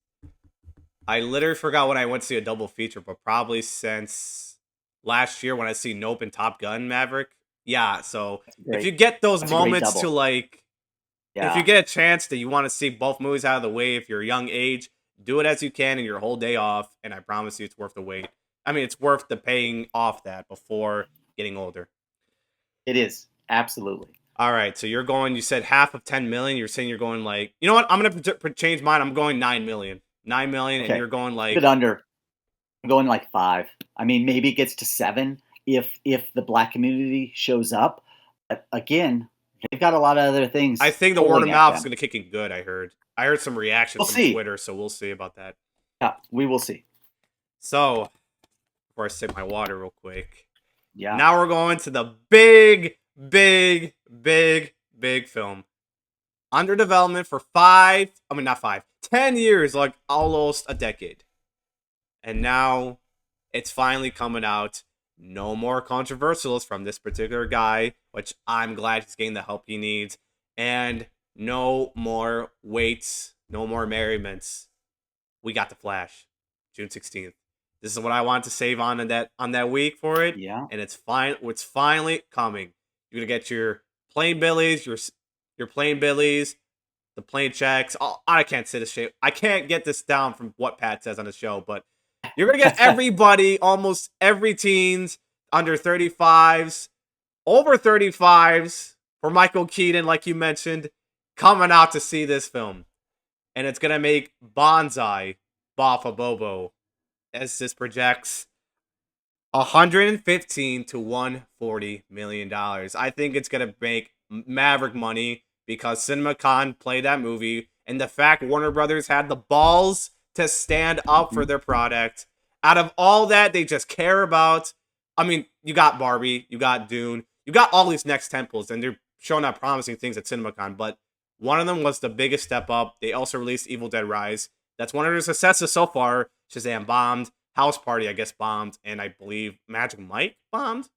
A: I literally forgot when I went to see a double feature, but probably since last year when I see Nope and Top Gun Maverick. Yeah, so
B: That's
A: if you
B: great.
A: get those
B: That's a great
A: moments to
B: double.
A: like, if you
B: Yeah.
A: get a chance that you want to see both movies out of the way, if you're a young age, do it as you can in your whole day off, and I promise you it's worth the wait. I mean, it's worth the paying off that before getting older.
B: It is. Absolutely.
A: All right, so you're going. You said half of 10 million. You're saying you're going like, you know what? I'm gonna change mine. I'm going 9 million. 9 million, and
B: Okay.
A: you're going
B: Keep it
A: like
B: under. I'm going like 5. I mean, maybe it gets to 7 if the black community shows up. But again, they've got a lot of other
A: I
B: things
A: think the word of
B: pulling at
A: mouth is
B: them.
A: going to kick in good. I heard some reactions
B: We'll
A: from
B: see.
A: Twitter, so we'll see about that.
B: Yeah, we will see.
A: So, before I sip my water real quick,
B: Yeah.
A: now we're going to the big, big, big, big film under development for 5. I mean, not 5, 10 years, like almost a decade, and now it's finally coming out. No more controversials from this particular guy, which I'm glad he's getting the help he needs. And no more waits, no more merriments. We got the Flash, June 16th. This is what I wanted to save on that week for it,
B: Yeah.
A: and it's fine. It's finally coming. You're gonna get your plain billies, your plain billies, the plain checks. Oh, I can't say this shit. I can't get this down from what Pat says on the show, but you're gonna get everybody, almost every teens under 35s, over 35s for Michael Keaton, like you mentioned, coming out to see this film. And it's gonna make Bonsai Bafa Bobo, as this projects, 115 to 140 million dollars. I think it's gonna make Maverick money because CinemaCon played that movie, and the fact Warner Brothers had the balls to stand up for
B: Mhm.
A: their product. Out of all that, they just care about. I mean, you got Barbie, you got Dune, you got all these next temples, and they're showing out promising things at CinemaCon. But one of them was the biggest step up. They also released Evil Dead Rise. That's one of their successes so far. Shazam bombed. House Party, I guess, bombed, and I believe Magic Mike bombed.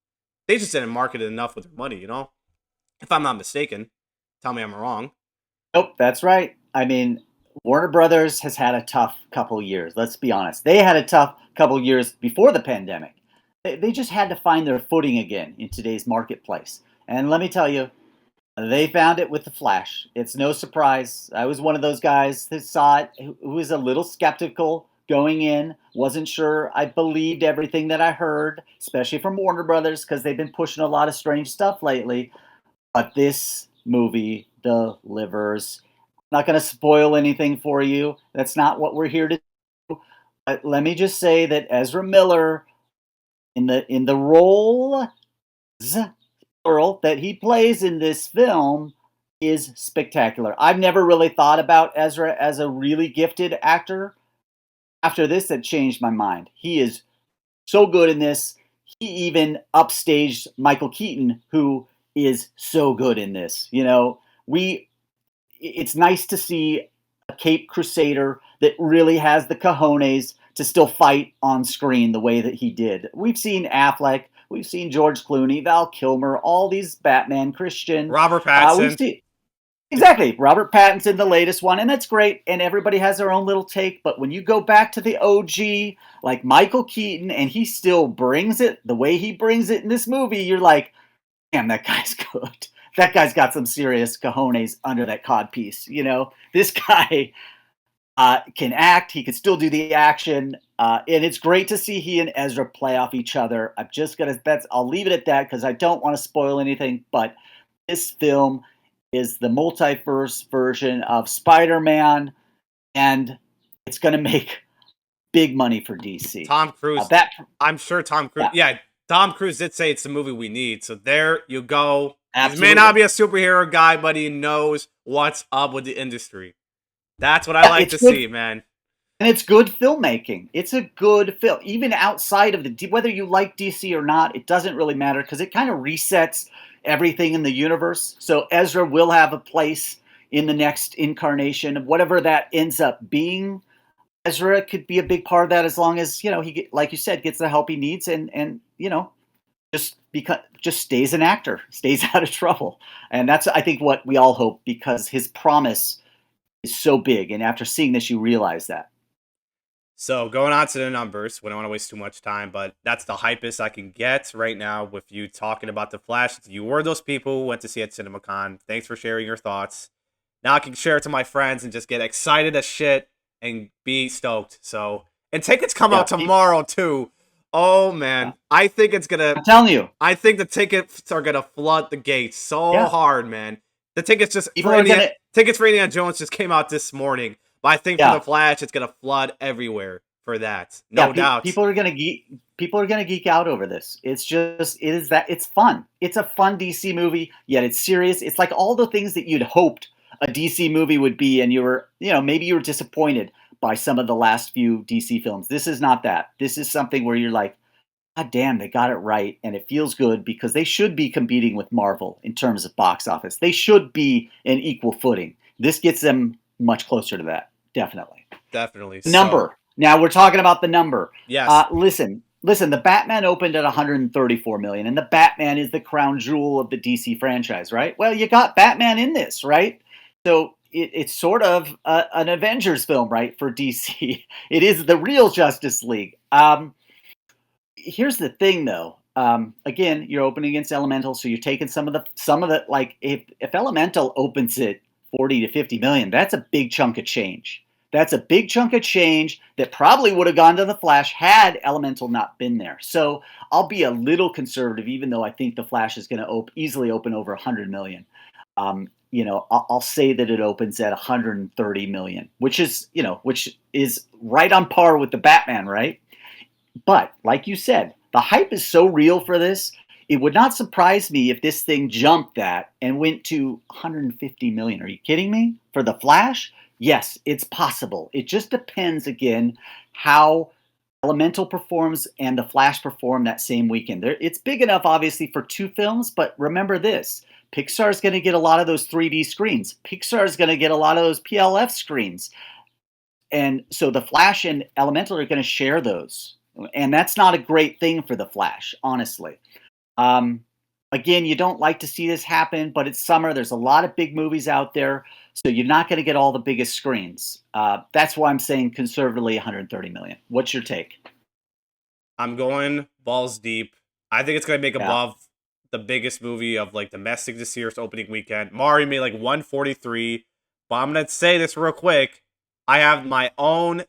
A: They just didn't market it enough with their money, you know? If I'm not mistaken. Tell me I'm wrong.
B: Nope, that's right. I mean, Warner Brothers has had a tough couple years. Let's be honest. They had a tough couple years before the pandemic. They just had to find their footing again in today's marketplace. And let me tell you, they found it with TheFlash. It's no surprise. I was one of those guys that saw it, who was a little skeptical going in, wasn't sure I believed everything that I heard, especially from Warner Brothers, because they've been pushing a lot of strange stuff lately. But this movie delivers. I'm not going to spoil anything for you. That's not what we're here to do. But let me just say that Ezra Miller, in the role plural that he plays in this film, is spectacular. I've never really thought about Ezra as a really gifted actor. After this, that changed my mind. He is so good in this. He even upstaged Michael Keaton, who is so good in this. It's nice to see a Cape Crusader that really has the cojones to still fight on screen the way that he did. We've seen Affleck, we've seen George Clooney, Val Kilmer, all these Batman, Christian.
A: Robert
B: We've
A: Pattinson.
B: seen exactly Robert Pattinson, the latest one, and that's great. And everybody has their own little take. But when you go back to the OG, like Michael Keaton, and he still brings it the way he brings it in this movie, you're like, damn, that guy's good. That guy's got some serious cojones under that codpiece. This guy can act. He can still do the action, and it's great to see he and Ezra play off each other. I'll leave it at that because I don't want to spoil anything. But this film is the multiverse version of Spider-Man, and it's going to make big money for DC.
A: Tom Cruise. I'm sure Tom Cruise. Yeah, Tom Cruise did say it's the movie we need. So there you go.
B: Absolutely.
A: He may not be a superhero guy, but he knows what's up with the industry. That's what I like to see, man.
B: And it's good filmmaking. It's a good film. Even outside of whether you like DC or not, it doesn't really matter because it kind of resets everything in the universe. So Ezra will have a place in the next incarnation of whatever that ends up being. Ezra could be a big part of that as long as, he, like you said, gets the help he needs and just stays an actor, stays out of trouble. And that's, I think, what we all hope, because his promise is so big. And after seeing this, you realize that.
A: So going on to the numbers, we don't want to waste too much time, but that's the hypest I can get right now with you talking about TheFlash. You were those people who went to see it at CinemaCon. Thanks for sharing your thoughts. Now I can share it to my friends and just get excited as shit and be stoked. And tickets come out tomorrow too. Oh man, I think it's gonna.
B: I'm telling you,
A: I think the tickets are gonna flood the gates so hard, man. The tickets tickets for Indiana Jones just came out this morning, but I think for TheFlash, it's gonna flood everywhere for that. No doubt.
B: People are gonna geek out over this. It's fun. It's a fun DC movie, yet it's serious. It's like all the things that you'd hoped a DC movie would be, and maybe you were disappointed by some of the last few DC films. This is not that. This is something where you're like, God damn, they got it right, and it feels good because they should be competing with Marvel in terms of box office. They should be in equal footing. This gets them much closer to that, definitely.
A: Definitely.
B: Number. Now we're talking about the number.
A: Yes.
B: Listen. The Batman opened at 134 million, and the Batman is the crown jewel of the DC franchise, right? Well, you got Batman in this, right? So it's sort of an Avengers film, right, for DC. It is the real Justice League. Here's the thing, though. Again, you're opening against Elemental, so you're taking some of the like if Elemental opens it 40 to 50 million, that's a big chunk of change. That's a big chunk of change that probably would have gone to TheFlash had Elemental not been there. So I'll be a little conservative, even though I think TheFlash is going to easily open over 100 million. I'll say that it opens at 130 million, which is right on par with the Batman, right? But like you said, the hype is so real for this. It would not surprise me if this thing jumped that and went to 150 million. Are you kidding me? For The Flash? Yes, it's possible. It just depends, again, how Elemental performs and The Flash perform that same weekend. It's big enough, obviously, for two films, but remember this. Pixar's going to get a lot of those 3D screens. Pixar's going to get a lot of those PLF screens. And so The Flash and Elemental are going to share those. And that's not a great thing for The Flash, honestly. But Again, you don't like to see this happen, but it's summer. There's a lot of big movies out there, so you're not going to get all the biggest screens. That's why I'm saying conservatively 130 million. What's your take?
A: I'm going balls deep. I think it's gonna make
B: Yeah.
A: above the biggest movie of like domestic this year's opening weekend. Mari made like 143. But I'm gonna say this real quick. I have my own.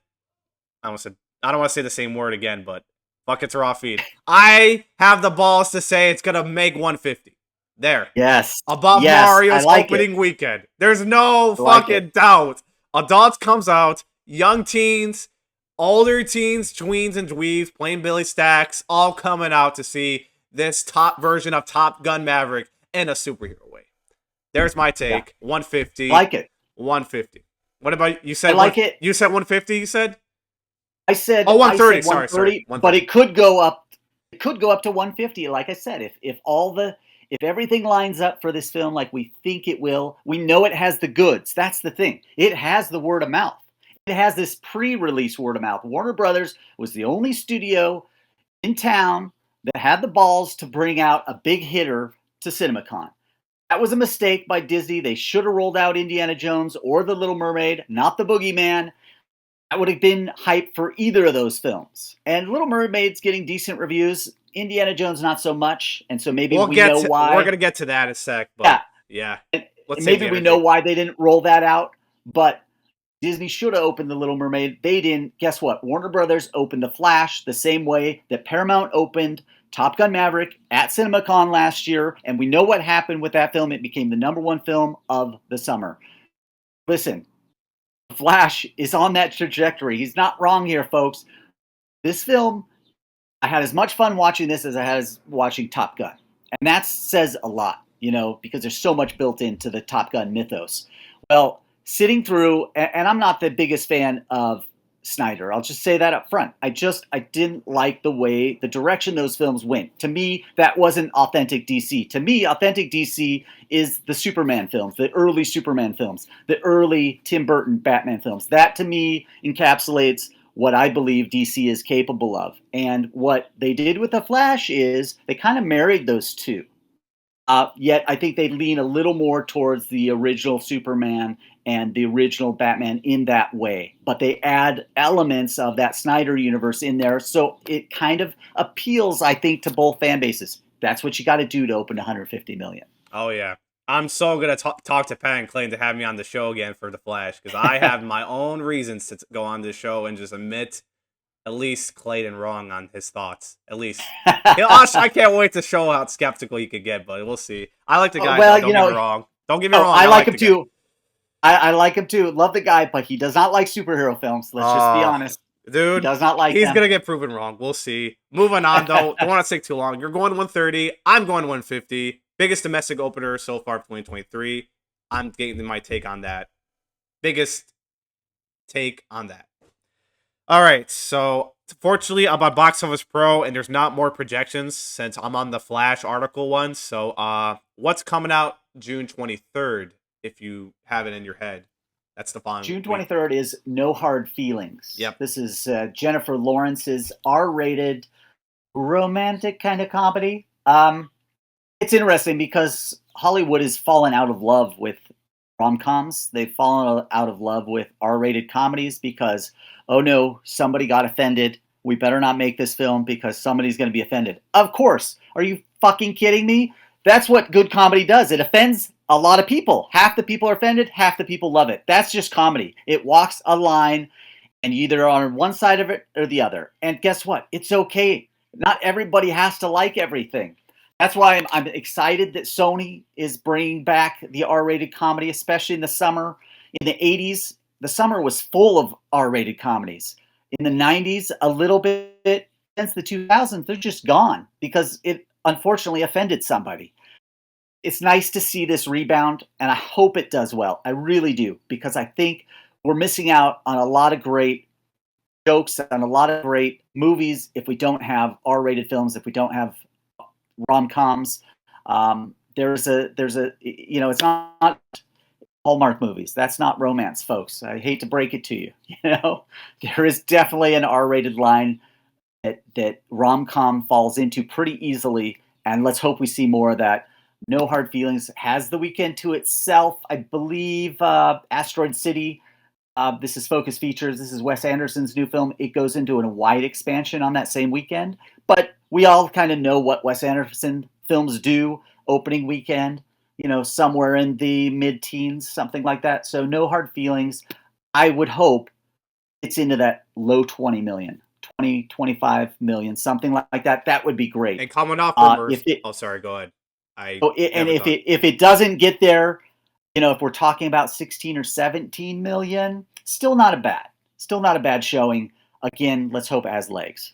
A: I don't want to say the same word again, but fuck it's a raw feed. I have the balls to say it's gonna make 150. There.
B: Yes.
A: Above
B: Yes. I
A: Mario's
B: like it.
A: opening weekend. There's no
B: I like
A: fucking
B: it.
A: doubt. Adults comes out, young teens, older teens, tweens and dweebs, plain Billy Stacks, all coming out to see this top version of Top Gun Maverick in a superhero way. There's my take.
B: Yeah.
A: 150.
B: I like it.
A: 150. What about you? Said
B: I like it.
A: You said 150. You said.
B: I said
A: Oh, 130.
B: I said 130,
A: Sorry.
B: but it could go up. It could go up to 150. Like I said, if everything lines up for this film like we think it will, we know it has the goods. That's the thing. It has the word of mouth. It has this pre-release word of mouth. Warner Brothers was the only studio in town that had the balls to bring out a big hitter to CinemaCon. That was a mistake by Disney. They should have rolled out Indiana Jones or The Little Mermaid, not The Boogeyman. That would have been hype for either of those films. And Little Mermaid's getting decent reviews. Indiana Jones not so much, and so maybe we know why.
A: We're gonna get to that in a sec, but yeah.
B: Maybe we know why they didn't roll that out. But Disney should have opened The Little Mermaid. They didn't. Guess what? Warner Brothers opened TheFlash the same way that Paramount opened Top Gun Maverick at CinemaCon last year, and we know what happened with that film. It became the #1 film of the summer. Listen, Flash is on that trajectory. He's not wrong here, folks. This film, I had as much fun watching this as I had watching Top Gun. And that says a lot, because there's so much built into the Top Gun mythos. Well, sitting through, and I'm not the biggest fan of Snyder. I'll just say that up front. I didn't like the direction those films went. To me, that wasn't authentic DC. To me, authentic DC is the Superman films, the early Superman films, the early Tim Burton Batman films. That to me encapsulates what I believe DC is capable of. And what they did with The Flash is they kind of married those two. Yet I think they lean a little more towards the original Superman and the original Batman in that way. But they add elements of that Snyder universe in there. So it kind of appeals, I think, to both fan bases. That's what you got to do to open 150 million.
A: Oh, yeah. I'm so going to talk to Pat and Clayton to have me on the show again for The Flash, because I have my own reasons to go on this show and just admit at least Clayton wrong on his thoughts. At least. I can't wait to show how skeptical you could get, but we'll see. I like the guy. Don't get me wrong. Don't get me wrong.
B: I like him too. I like him too. Love the guy, but he does not like superhero films. Let's just be honest.
A: Dude,
B: he does not like
A: He's going to get proven wrong. We'll see. Moving on, though. Don't want to take too long. You're going 130. I'm going 150. Biggest domestic opener so far 2023. I'm getting my take on that. Biggest take on that. All right, so fortunately I'm on Boxoffice Pro, and there's not more projections since I'm on the Flash article one. So what's coming out June 23rd, if you have it in your head? That's the following
B: June 23rd is No Hard Feelings.
A: Yep.
B: This is Jennifer Lawrence's R-rated romantic kind of comedy. It's interesting because Hollywood has fallen out of love with rom-coms. They've fallen out of love with R-rated comedies because, oh no, somebody got offended. We better not make this film because somebody's going to be offended. Of course. Are you fucking kidding me? That's what good comedy does. It offends a lot of people. Half the people are offended, half the people love it. That's just comedy. It walks a line, and you either are on one side of it or the other. And guess what? It's okay. Not everybody has to like everything. That's why I'm excited that Sony is bringing back the R-rated comedy, especially in the summer. In the 80s, the summer was full of R-rated comedies. In the 90s, a little bit. Since the 2000s, they're just gone because it unfortunately offended somebody. It's nice to see this rebound, and I hope it does well. I really do, because I think we're missing out on a lot of great jokes and a lot of great movies if we don't have R-rated films, if we don't have rom-coms. It's not Hallmark movies. That's not romance, folks. I hate to break it to you. There is definitely an R-rated line that rom-com falls into pretty easily, and let's hope we see more of that. No Hard Feelings has the weekend to itself. I believe Asteroid City. This is Focus Features. This is Wes Anderson's new film. It goes into a wide expansion on that same weekend. But we all kind of know what Wes Anderson films do opening weekend, somewhere in the mid-teens, something like that. So No Hard Feelings, I would hope it's into that low 20 million, 20, 25 million, something like that. That would be great.
A: And coming off from
B: If it,
A: oh, sorry, go ahead.
B: and if it doesn't get there, if we're talking about 16 or 17 million, still not a bad showing. Again, let's hope it has legs.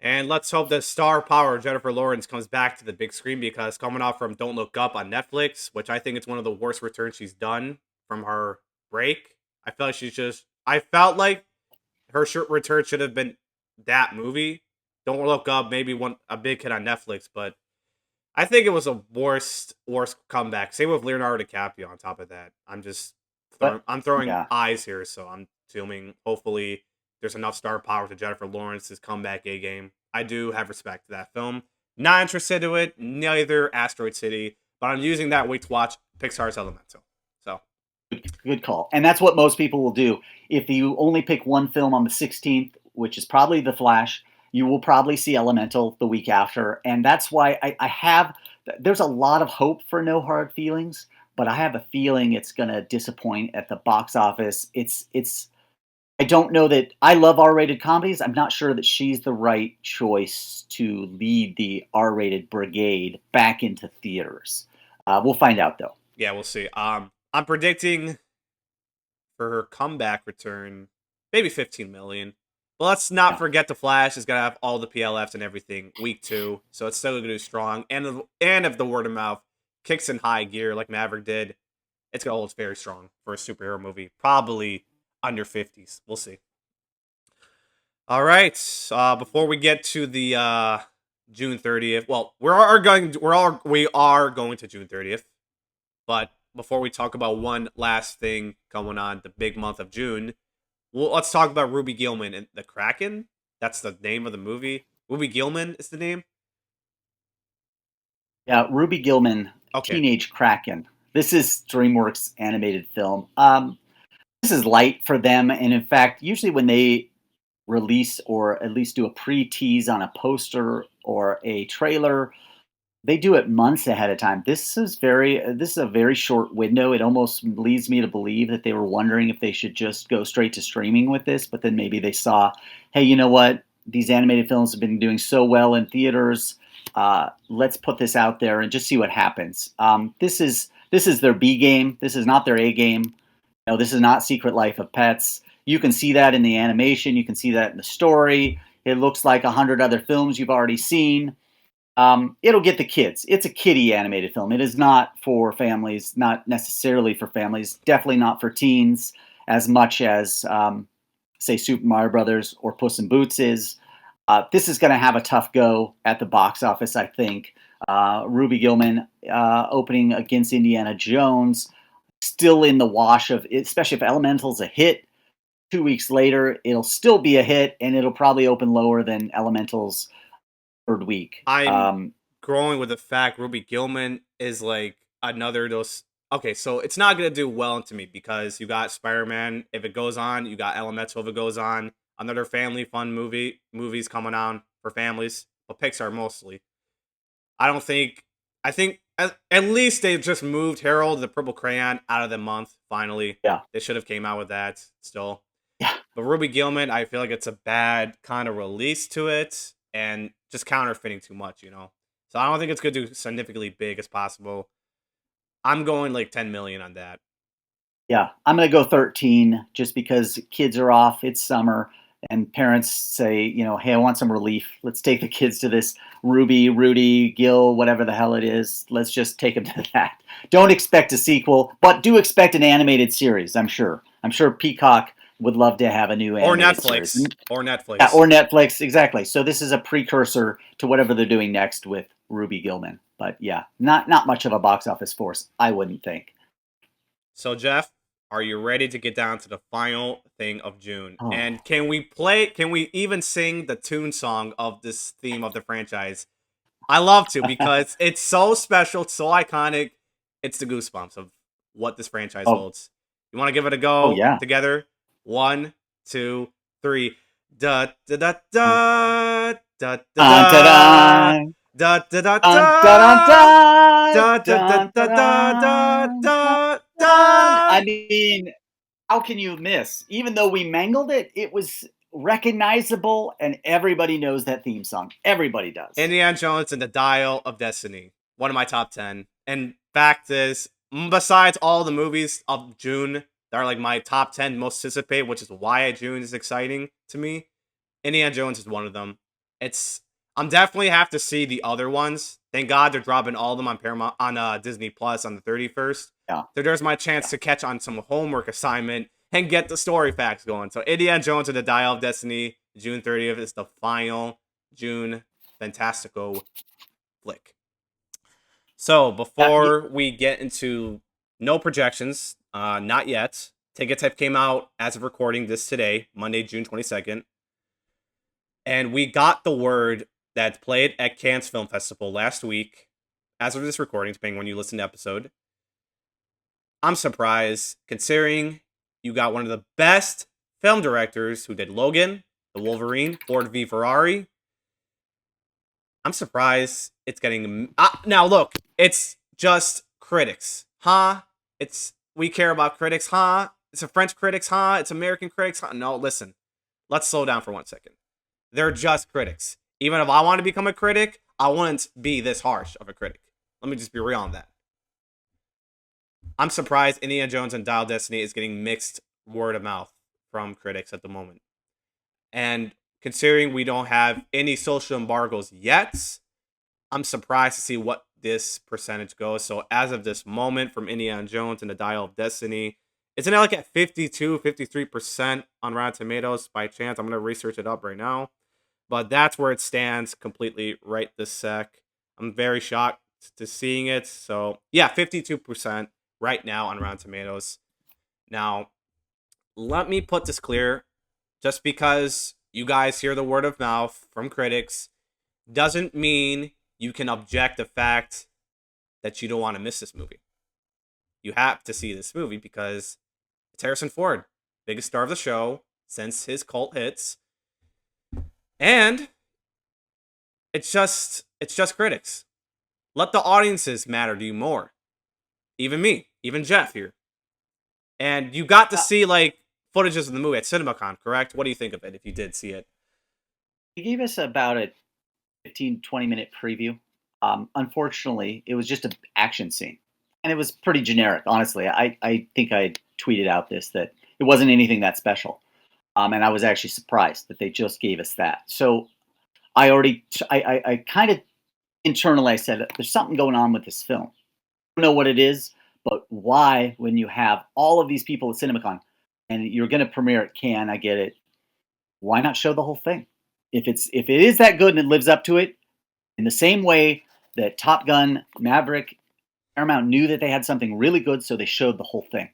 A: And let's hope that star power Jennifer Lawrence comes back to the big screen, because coming off from Don't Look Up on Netflix, which I think it's one of the worst returns she's done from her break. I felt like her short return should have been that movie. Don't Look Up, maybe a big hit on Netflix, but I think it was a worst comeback. Same with Leonardo DiCaprio on top of that. I'm throwing
B: Yeah.
A: eyes here, so I'm assuming hopefully there's enough star power to Jennifer Lawrence's comeback A game. I do have respect to that film. Not interested in it, neither Asteroid City, but I'm using that week to watch Pixar's Elemental. So
B: Good call. And that's what most people will do. If you only pick one film on the 16th, which is probably TheFlash, you will probably see Elemental the week after. And that's why there's a lot of hope for No Hard Feelings, but I have a feeling it's going to disappoint at the box office. I don't know that I love R-rated comedies. I'm not sure that she's the right choice to lead the R-rated brigade back into theaters. We'll find out, though.
A: yeah, we'll see. I'm predicting for her comeback return, maybe 15 million. But let's not forget The Flash is going to have all the PLFs and everything week 2. So it's still going to do strong. And if the word of mouth kicks in high gear like Maverick did, it's going to hold very strong for a superhero movie. Probably under 50s. We'll see. All right. Before we get to the June 30th, well, we are going to June 30th. But before we talk about one last thing going on, the big month of June, let's talk about Ruby Gillman and the Kraken. That's the name of the movie. Ruby Gillman is the name.
B: Yeah, Ruby Gillman,
A: Okay.
B: Teenage Kraken. This is DreamWorks animated film. This is light for them, and in fact, usually when they release or at least do a pre-tease on a poster or a trailer, they do it months ahead of time. This is a very short window. It almost leads me to believe that they were wondering if they should just go straight to streaming with this, but then maybe they saw, hey, you know what? These animated films have been doing so well in theaters. Let's put this out there and just see what happens. This is their B game. This is not their A game. No, this is not Secret Life of Pets. You can see that in the animation. You can see that in the story. It looks like 100 other films you've already seen. It'll get the kids. It's a kiddie animated film. It is not for families, not necessarily for families, definitely not for teens as much as, say, Super Mario Brothers or Puss in Boots is. This is going to have a tough go at the box office, I think. Ruby Gillman opening against Indiana Jones, still in the wash of, especially if Elemental's a hit. 2 weeks later, it'll still be a hit, and it'll probably open lower than Elemental's third week.
A: I'm growing with the fact Ruby Gillman is like another those. Okay, so it's not gonna do well to me because you got Spider-Man if it goes on, you got Elemental if it goes on, another family fun movies coming on for families, but Pixar mostly. I think at least they just moved Harold the Purple Crayon out of the month finally.
B: Yeah,
A: They should have came out with that still.
B: yeah.
A: But Ruby Gillman, I feel like it's a bad kind of release to it and just counterfeiting too much, So I don't think it's going to do significantly big as possible. I'm going like 10 million on that.
B: Yeah, I'm going to go 13 just because kids are off. It's summer, and parents say, hey, I want some relief. Let's take the kids to this Rudy, Gil, whatever the hell it is. Let's just take them to that. Don't expect a sequel, but do expect an animated series, I'm sure. I'm sure Peacock would love to have a new animated series.
A: Or Netflix.
B: Yeah, or Netflix, exactly. So this is a precursor to whatever they're doing next with Ruby Gillman. But yeah, not much of a box office force, I wouldn't think.
A: So Jeff, are you ready to get down to the final thing of June?
B: Oh.
A: And can we even sing the tune song of this theme of the franchise? I love to because it's so special, so iconic. It's the goosebumps of what this franchise
B: Oh,
A: holds. You want to give it a
B: oh
A: go
B: yeah.
A: together? 1, 2, 3. Da da da
B: Dun,
A: da da da
B: dun,
A: da
B: dun,
A: da da da
B: dun, dun,
A: da
B: dun,
A: da da da
B: dun,
A: da da
B: dun, dun,
A: da
B: dun.
A: da.
B: I mean, how can you miss? Even though we mangled it, it was recognizable, and everybody knows that theme song. Everybody does.
A: Indiana Jones and the Dial of Destiny. One of my top 10. And fact is, besides all the movies of June that are like my top 10 most anticipated, which is why June is exciting to me, Indiana Jones is one of them. I'm definitely have to see the other ones. Thank God they're dropping all of them on Paramount on Disney Plus on the 31st.
B: Yeah.
A: So there's my chance
B: Yeah.
A: to catch on some homework assignment and get the story facts going. So Indiana Jones and the Dial of Destiny, June 30th is the final June Fantastico flick. So before we get into no projections, not yet. Ticket type came out as of recording this today, Monday, June 22nd. And we got the word that played at Cannes Film Festival last week, as of this recording, depending when you listen to the episode. I'm surprised, considering you got one of the best film directors who did Logan, The Wolverine, Ford v Ferrari. I'm surprised it's getting... now, look, it's just critics, huh? We care about critics, huh? It's a French critics, huh? It's American critics, huh? No, listen. Let's slow down for 1 second. They're just critics. Even if I want to become a critic, I wouldn't be this harsh of a critic. Let me just be real on that. I'm surprised Indiana Jones and Dial Destiny is getting mixed word of mouth from critics at the moment. And considering we don't have any social embargoes yet, I'm surprised to see what this percentage goes. So as of this moment, from Indiana Jones and the Dial of Destiny, isn't it like at 52, 53% on Rotten Tomatoes by chance? I'm going to research it up right now. But that's where it stands completely right this sec. I'm very shocked to seeing it. So yeah, 52% right now on Rotten Tomatoes. Now, let me put this clear. Just because you guys hear the word of mouth from critics doesn't mean you can object the fact that you don't want to miss this movie. You have to see this movie because it's Harrison Ford, biggest star of the show since his cult hits. And it's just critics. Let the audiences matter to you more. Even me, even Jeff here. And you got to see like footages of the movie at CinemaCon, correct? What do you think of it if you did see it?
B: He gave us about a 15, 20-minute preview. Unfortunately, it was just an action scene. And it was pretty generic, honestly. I think I tweeted out that it wasn't anything that special. And I was actually surprised that they just gave us that. So I kind of internally I said, there's something going on with this film. I don't know what it is, but why, when you have all of these people at CinemaCon and you're going to premiere at Cannes, I get it. Why not show the whole thing? If it is that good and it lives up to it, in the same way that Top Gun, Maverick, Paramount knew that they had something really good, so they showed the whole thing.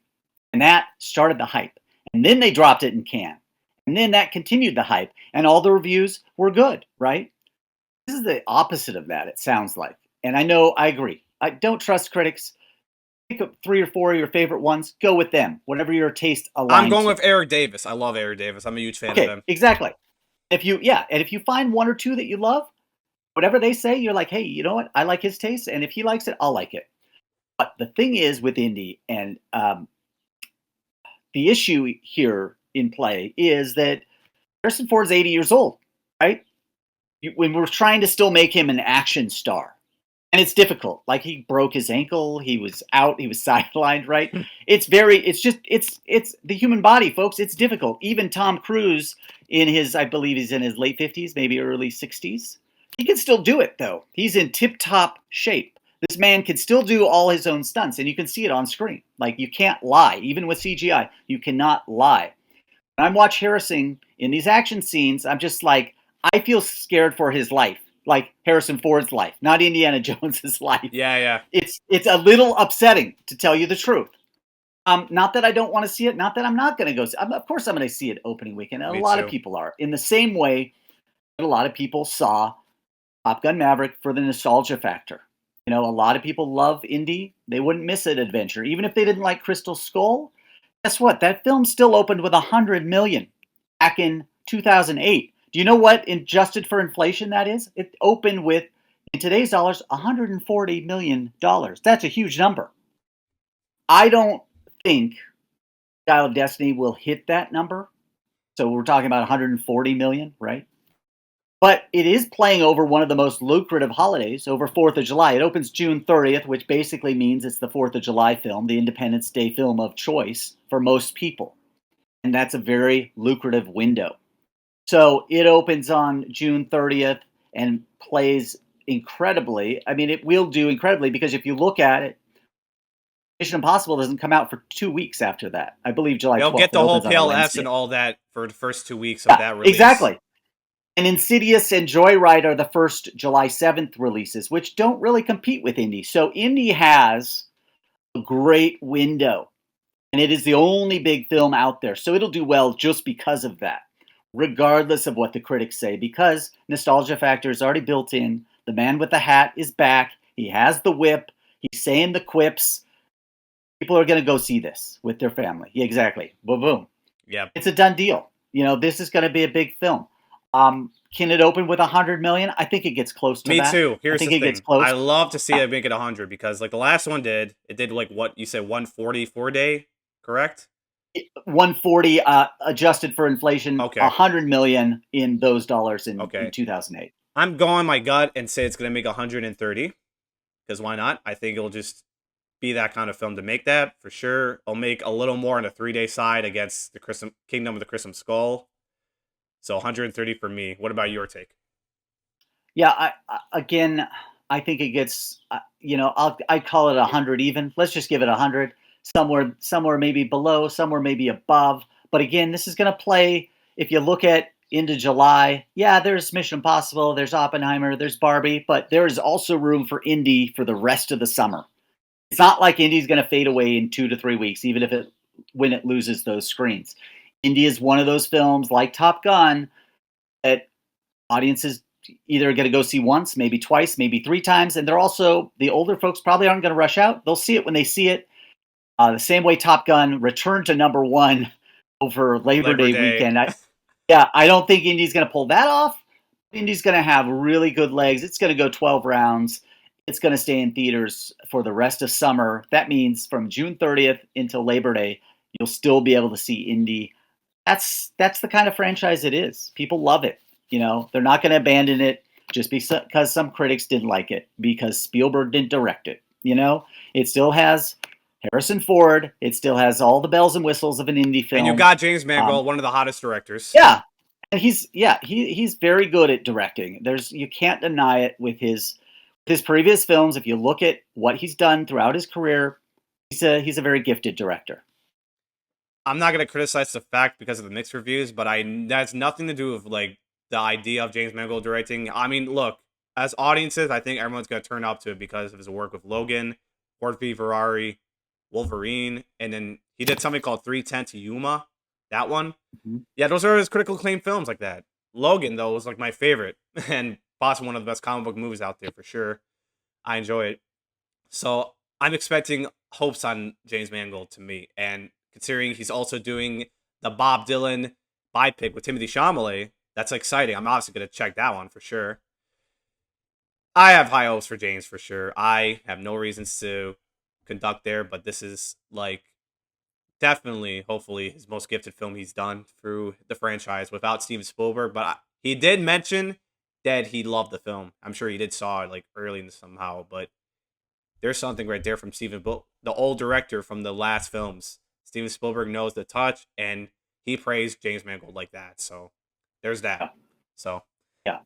B: And that started the hype. And then they dropped it in Cannes. And then that continued the hype. And all the reviews were good, right? This is the opposite of that, it sounds like. And I know, I agree. I don't trust critics. Pick up 3 or 4 of your favorite ones. Go with them. Whatever your taste aligns
A: I'm going
B: to.
A: with Eric Davis. I love Eric Davis. I'm a huge fan of
B: Okay,
A: him.
B: exactly. And if you find 1 or 2 that you love, whatever they say, you're like, hey, you know what? I like his taste, and if he likes it, I'll like it. But the thing is with Indy, and the issue here in play is that Harrison Ford's 80 years old, right? When we're trying to still make him an action star. And it's difficult. Like, he broke his ankle, he was out, he was sidelined, right? It's the human body, folks. It's difficult. Even Tom Cruise, I believe he's in his late 50s, maybe early 60s. He can still do it, though. He's in tip-top shape. This man can still do all his own stunts, and you can see it on screen. Like, you can't lie. Even with CGI, you cannot lie. When I watch Harrison in these action scenes, I'm just like, I feel scared for his life. Like Harrison Ford's life, not Indiana Jones's life.
A: Yeah.
B: It's a little upsetting, to tell you the truth. Not that I don't want to see it, not that I'm not going to go see it. Of course I'm going to see it opening weekend. And a lot of people are. In the same way that a lot of people saw Top Gun Maverick for the nostalgia factor. You know, a lot of people love Indy. They wouldn't miss an adventure. Even if they didn't like Crystal Skull, guess what? That film still opened with $100 million back in 2008. Do you know what adjusted for inflation that is? It opened with, in today's dollars, $140 million. That's a huge number. I don't think Dial of Destiny will hit that number. So we're talking about 140 million, right? But it is playing over one of the most lucrative holidays, over 4th of July. It opens June 30th, which basically means it's the 4th of July film, the Independence Day film of choice for most people. And that's a very lucrative window. So it opens on June 30th and plays incredibly. I mean, it will do incredibly because if you look at it, Mission Impossible doesn't come out for 2 weeks after that. I believe July 12th.
A: They'll get the
B: It
A: whole
B: opens on a
A: PLS
B: Wednesday.
A: and all that for the first 2 weeks of that release.
B: Exactly. And Insidious and Joyride are the first July 7th releases, which don't really compete with Indy. So Indy has a great window, and it is the only big film out there. So it'll do well just because of that, regardless of what the critics say, because nostalgia factor is already built in. The man with the hat is back. He has the whip. He's saying the quips. People are going to go see this with their family. Yeah, exactly. Boom, boom.
A: Yeah.
B: It's a done deal. You know, this is going to be a big film. Can it open with 100 million? I think it gets close to
A: Me
B: that.
A: too. Here's
B: I think
A: the
B: it
A: thing.
B: gets close.
A: I love to see it make it 100 because like the last one did. It did like what you said 144 day, correct?
B: 140 adjusted for inflation.
A: Okay.
B: 100 million in those dollars in 2008.
A: I'm going my gut and say it's going to make 130 because why not? I think it'll just be that kind of film to make that for sure. I'll make a little more on the 3-day side against the Kingdom of the Crystal Skull. So 130 for me. What about your take?
B: Yeah, I think it gets. I call it 100 even. Let's just give it 100. Somewhere maybe below, somewhere maybe above. But again, this is going to play. If you look at into July, yeah, there's Mission Impossible, there's Oppenheimer, there's Barbie, but there is also room for Indy for the rest of the summer. It's not like Indy's going to fade away in 2 to 3 weeks, even when it loses those screens. Indy is one of those films like Top Gun that audiences either going to go see once, maybe twice, maybe 3 times, and they're also the older folks probably aren't going to rush out. They'll see it when they see it. The same way Top Gun returned to #1 over Labor Day weekend. I don't think Indy's going to pull that off. Indy's going to have really good legs. It's going to go 12 rounds. It's going to stay in theaters for the rest of summer. That means from June 30th until Labor Day, you'll still be able to see Indy. That's the kind of franchise it is. People love it. You know, they're not going to abandon it just because some critics didn't like it, because Spielberg didn't direct it. You know, it still has Harrison Ford. It still has all the bells and whistles of an indie film.
A: And you got James Mangold, one of the hottest directors.
B: Yeah, and he's very good at directing. You can't deny it with his previous films. If you look at what he's done throughout his career, he's a very gifted director.
A: I'm not going to criticize the fact because of the mixed reviews, but that's nothing to do with like the idea of James Mangold directing. I mean, look, as audiences, I think everyone's going to turn up to it because of his work with Logan, Ford v Ferrari, Wolverine, and then he did something called 310 to Yuma. That one. Mm-hmm. Yeah, those are his critical acclaim films like that. Logan, though, was like my favorite and possibly one of the best comic book movies out there for sure. I enjoy it. So I'm expecting hopes on James Mangold to me. And considering he's also doing the Bob Dylan biopic with Timothée Chalamet, that's exciting. I'm obviously going to check that one for sure. I have high hopes for James for sure. I have no reasons to conduct there, but this is like definitely, hopefully, his most gifted film he's done through the franchise without Steven Spielberg. But he did mention that he loved the film. I'm sure he did saw it like early in somehow, but there's something right there from Steven, the old director from the last films. Steven Spielberg knows the touch, and he praised James Mangold like that. So there's that.
B: Yeah.
A: So
B: yeah,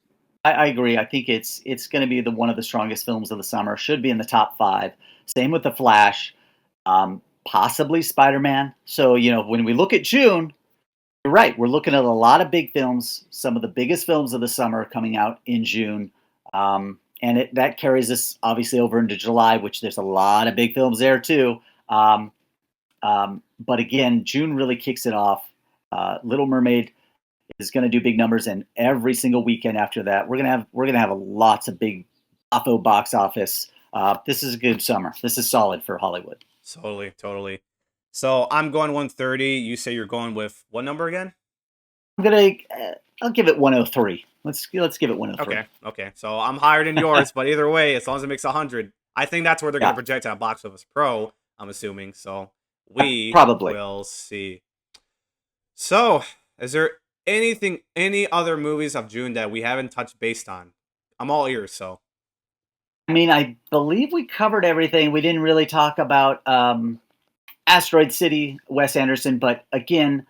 B: I agree. I think it's going to be one of the strongest films of the summer. Should be in the top 5. Same with TheFlash, possibly Spider-Man. So when we look at June, you're right. We're looking at a lot of big films. Some of the biggest films of the summer coming out in June, and that carries us obviously over into July, which there's a lot of big films there too. But again, June really kicks it off. Little Mermaid is going to do big numbers, and every single weekend after that, we're gonna have lots of big box office. This is a good summer. This is solid for Hollywood.
A: Totally. So I'm going 130. You say you're going with what number again?
B: I'll give it 103. Let's give it 103.
A: Okay. So I'm higher than yours, but either way, as long as it makes 100, I think that's where they're going to project at Box Office Pro. I'm assuming. So we
B: probably
A: will see. So, is there any other movies of June that we haven't touched based on? I'm all ears. So,
B: I mean, I believe we covered everything. We didn't really talk about Asteroid City, Wes Anderson, but again,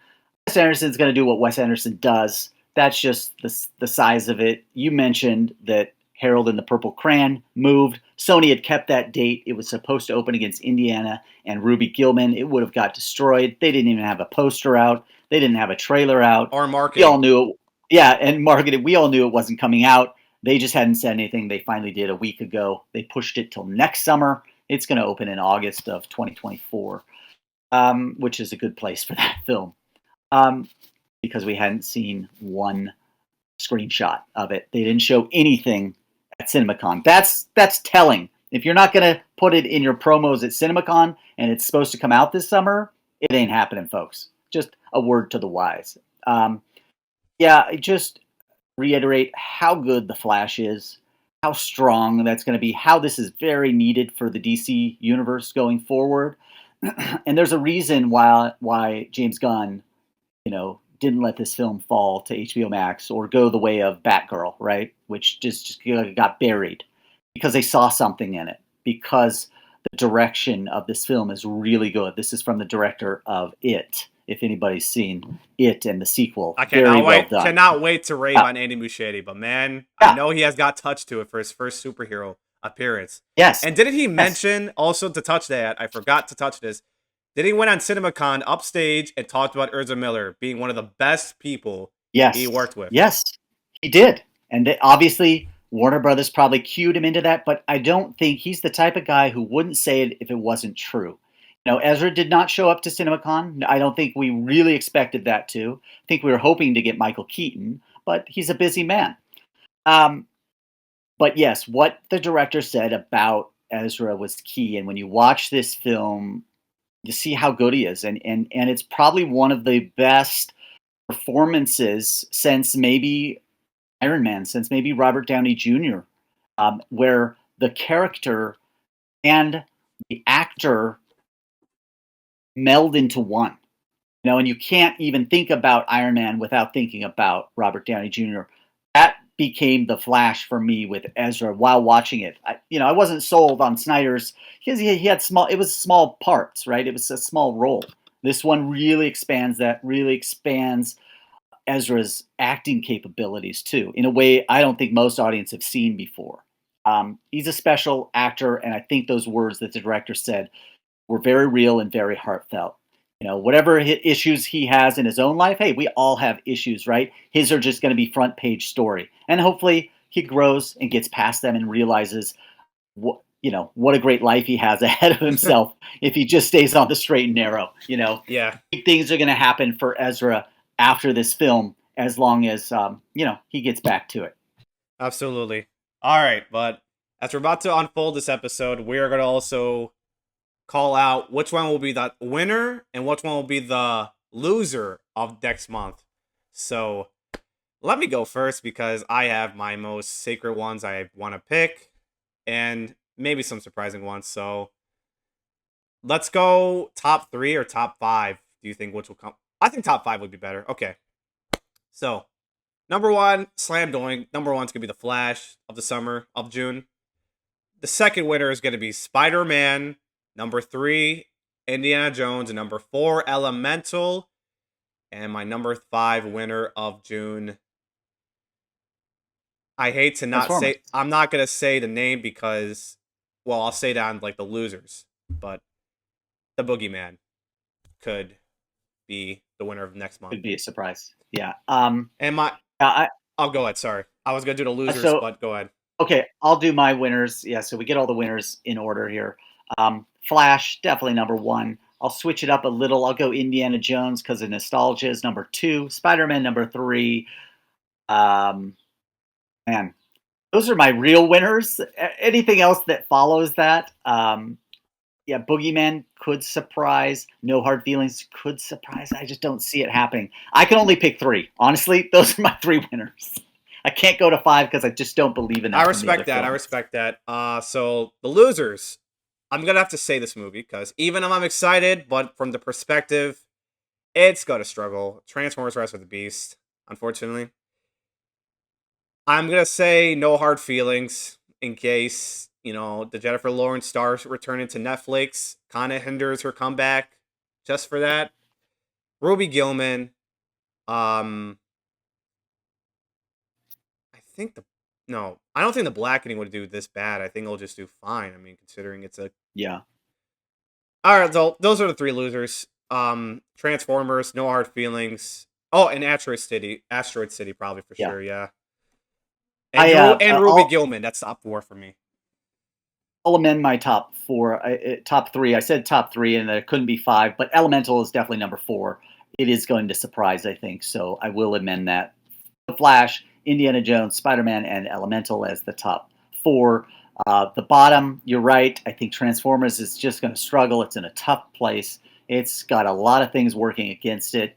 B: Wes Anderson's going to do what Wes Anderson does. That's just the size of it. You mentioned that Harold and the Purple Crayon moved. Sony had kept that date. It was supposed to open against Indiana and Ruby-Gillman. It would have got destroyed. They didn't even have a poster out. They didn't have a trailer out.
A: Or marketing.
B: We all knew it. Yeah, and marketing. We all knew it wasn't coming out. They just hadn't said anything. They finally did a week ago. They pushed it till next summer. It's going to open in August of 2024, which is a good place for that film. Because we hadn't seen one screenshot of it. They didn't show anything at CinemaCon. That's telling. If you're not going to put it in your promos at CinemaCon and it's supposed to come out this summer, it ain't happening, folks. Just a word to the wise. Just reiterate how good TheFlash is, how strong that's going to be, how this is very needed for the DC universe going forward. And there's a reason why James Gunn, didn't let this film fall to HBO Max or go the way of Batgirl, right? Which just got buried because they saw something in it, because the direction of this film is really good. This is from the director of It, if anybody's seen It and the sequel.
A: I cannot wait to rave on Andy Muschietti, but man, I know he has got touch to it for his first superhero appearance.
B: Yes.
A: And didn't he mention also to touch that? I forgot to touch this. Then he went on CinemaCon upstage and talked about Ezra Miller being one of the best people he worked with.
B: Yes, he did. And obviously, Warner Brothers probably cued him into that, but I don't think he's the type of guy who wouldn't say it if it wasn't true. Ezra did not show up to CinemaCon. I don't think we really expected that to. I think we were hoping to get Michael Keaton, but he's a busy man. But yes, what the director said about Ezra was key. And when you watch this film, you see how good he is, and it's probably one of the best performances since maybe Iron Man, since maybe Robert Downey Jr., where the character and the actor meld into one. And you can't even think about Iron Man without thinking about Robert Downey Jr. That became the Flash for me with Ezra while watching it. I wasn't sold on Snyder's because he had small parts, right? It was a small role. This one really expands Ezra's acting capabilities too, in a way I don't think most audiences have seen before. He's a special actor, and I think those words that the director said were very real and very heartfelt. Whatever issues he has in his own life, hey, we all have issues, right? His are just going to be front page story. And hopefully he grows and gets past them and realizes what a great life he has ahead of himself if he just stays on the straight and narrow.
A: Yeah.
B: Big things are going to happen for Ezra after this film, as long as, he gets back to it.
A: Absolutely. All right. But as we're about to unfold this episode, we are going to also call out which one will be the winner and which one will be the loser of next month. So let me go first because I have my most sacred ones I want to pick and maybe some surprising ones. So let's go top 3 or top 5. Do you think which will come? I think top 5 would be better. Okay. So number 1, slam doink. Number 1's going to be The Flash of the summer of June. The second winner is going to be Spider-Man. Number 3, Indiana Jones. And number 4, Elemental. And my number 5 winner of June. I hate to not say, I'm not going to say the name because, well, I'll say that on like the losers. But TheBoogeyman could be the winner of next month.
B: Could be a surprise. Yeah.
A: I'll go ahead. Sorry. I was going to do the losers, but go ahead.
B: Okay. I'll do my winners. Yeah. So we get all the winners in order here. Flash, definitely number 1. I'll switch it up a little. I'll go Indiana Jones because of nostalgia is number 2, Spider-Man number 3. Um, man, those are my real winners. Anything else that follows that, yeah, Boogeyman could surprise. No Hard Feelings could surprise. I just don't see it happening. I can only pick 3. Honestly, those are my 3 winners. I can't go to 5 because I just don't believe enough.
A: I respect that. I respect that. So the losers, I'm gonna have to say this movie because even if I'm excited, but from the perspective, it's gonna struggle. Transformers: Rise of the Beast. Unfortunately, I'm gonna say No Hard Feelings in case the Jennifer Lawrence star returning to Netflix kind of hinders her comeback. Just for that, Ruby Gillman. Um, I think the no, I don't think the blackening would do this bad. I think it'll just do fine. I mean, considering it's a
B: Yeah.
A: all right. So those are the 3 losers. Transformers, No Hard Feelings. Oh, and Asteroid City, probably for
B: Yeah.
A: sure. Yeah,
B: I
A: and Ruby Gillman. That's top 4 for me.
B: I'll amend my top 4, top 3. I said top 3, and there couldn't be 5, but Elemental is definitely number 4. It is going to surprise, I think, so I will amend that. The Flash, Indiana Jones, Spider-Man, and Elemental as the top 4. The bottom, you're right. I think Transformers is just going to struggle. It's in a tough place. It's got a lot of things working against it.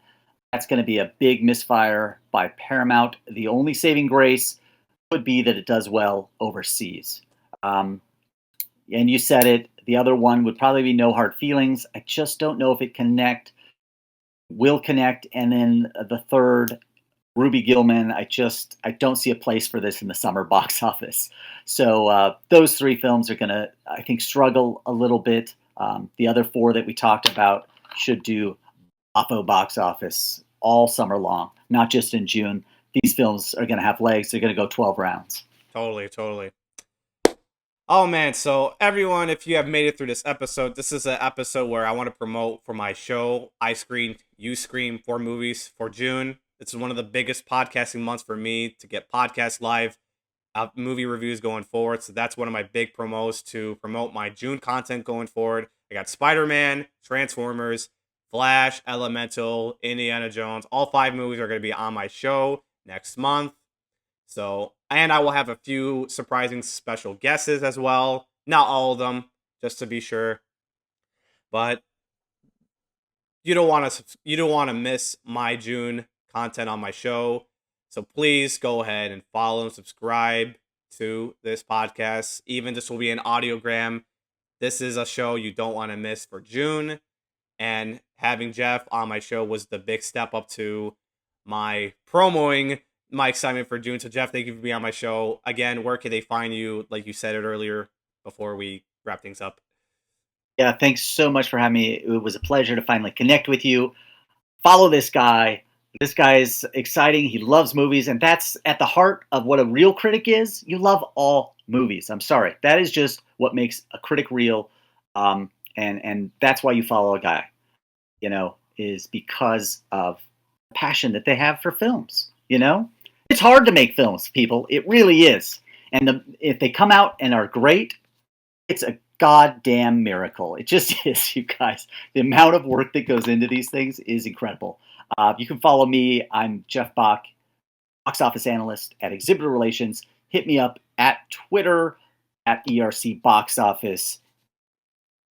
B: That's going to be a big misfire by Paramount. The only saving grace would be that it does well overseas. And you said it. The other one would probably be No Hard Feelings. I just don't know if it will connect. And then the third, Ruby Gillman. I don't see a place for this in the summer box office. So those 3 films are gonna, I think, struggle a little bit. The other 4 that we talked about should do box office all summer long, not just in June. These films are going to have legs. They're going to go 12 rounds.
A: Totally. Oh man, so everyone, if you have made it through this episode, this is an episode where I want to promote for my show, I Screen, You Scream, 4 movies for June. This is one of the biggest podcasting months for me to get podcast live movie reviews going forward. So that's one of my big promos to promote my June content going forward. I got Spider-Man, Transformers, Flash, Elemental, Indiana Jones. All 5 movies are going to be on my show next month. So, and I will have a few surprising special guests as well. Not all of them, just to be sure. But you don't want to miss my June content on my show. So please go ahead and follow and subscribe to this podcast. Even this will be an audiogram. This is a show you don't want to miss for June. And having Jeff on my show was the big step up to my promoting my excitement for June. So Jeff, thank you for being on my show. Again, where can they find you? Like you said it earlier before we wrap things up.
B: Yeah, thanks so much for having me. It was a pleasure to finally connect with you. Follow this guy. This guy is exciting. He loves movies, and that's at the heart of what a real critic is. You love all movies. I'm sorry. That is just what makes a critic real. And that's why you follow a guy, is because of the passion that they have for films, It's hard to make films, people. It really is. And if they come out and are great, it's a goddamn miracle. It just is, you guys. The amount of work that goes into these things is incredible. You can follow me. I'm Jeff Bock, box office analyst at Exhibitor Relations. Hit me up at Twitter at ERC Box Office.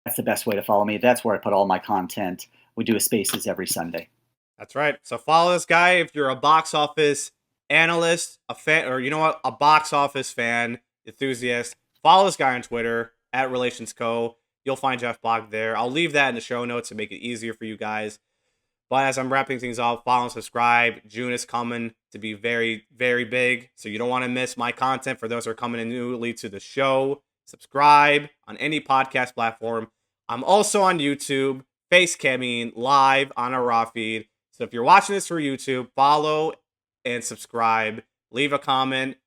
B: That's the best way to follow me. That's where I put all my content. We do a Spaces every Sunday.
A: That's right. So follow this guy if you're a box office analyst, a fan, or a box office fan, enthusiast. Follow this guy on Twitter at Relations Co. You'll find Jeff Bock there. I'll leave that in the show notes to make it easier for you guys. But as I'm wrapping things up, follow and subscribe. June is coming to be very, very big. So you don't want to miss my content for those who are coming in newly to the show. Subscribe on any podcast platform. I'm also on YouTube, face camming live on a raw feed. So if you're watching this through YouTube, follow and subscribe. Leave a comment.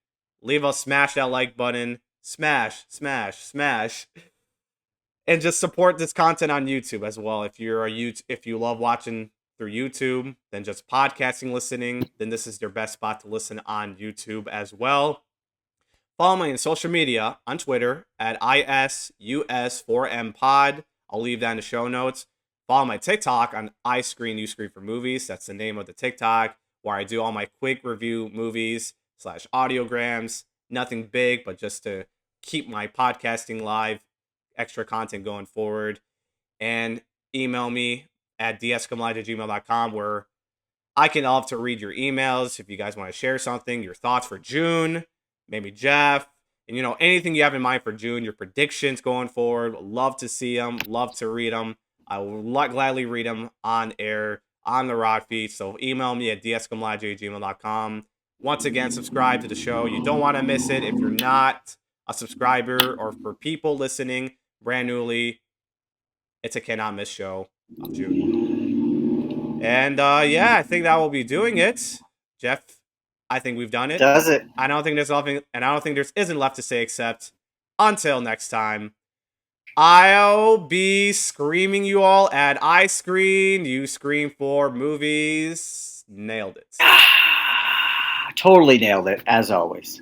A: Smash that like button. Smash. And just support this content on YouTube as well. If you love watching through YouTube than just podcasting listening, then this is your best spot to listen on YouTube as well. Follow me on social media on Twitter at ISUS4MPod. I'll leave that in the show notes. Follow my TikTok on I Screen, You Screen for Movies. That's the name of the TikTok, where I do all my quick review movies / audiograms. Nothing big, but just to keep my podcasting live, extra content going forward. And email me at dscomlive@gmail.com, where I can love to read your emails if you guys want to share something, your thoughts for June, maybe Jeff, and anything you have in mind for June, your predictions going forward. Love to see them, love to read them. I will gladly read them on air on the Rod feed. So email me at dscomlive@gmail.com. Once again, subscribe to the show. You don't want to miss it. If you're not a subscriber, or for people listening brand newly, it's a cannot miss show of June. And yeah, I think that will be doing it. Jeff, I think we've done it.
B: Does it?
A: I don't think there's nothing, and I don't think there's isn't left to say except until next time. I'll be screaming you all at I Screen, You Scream for Movies. Nailed it.
B: Totally nailed it, as always.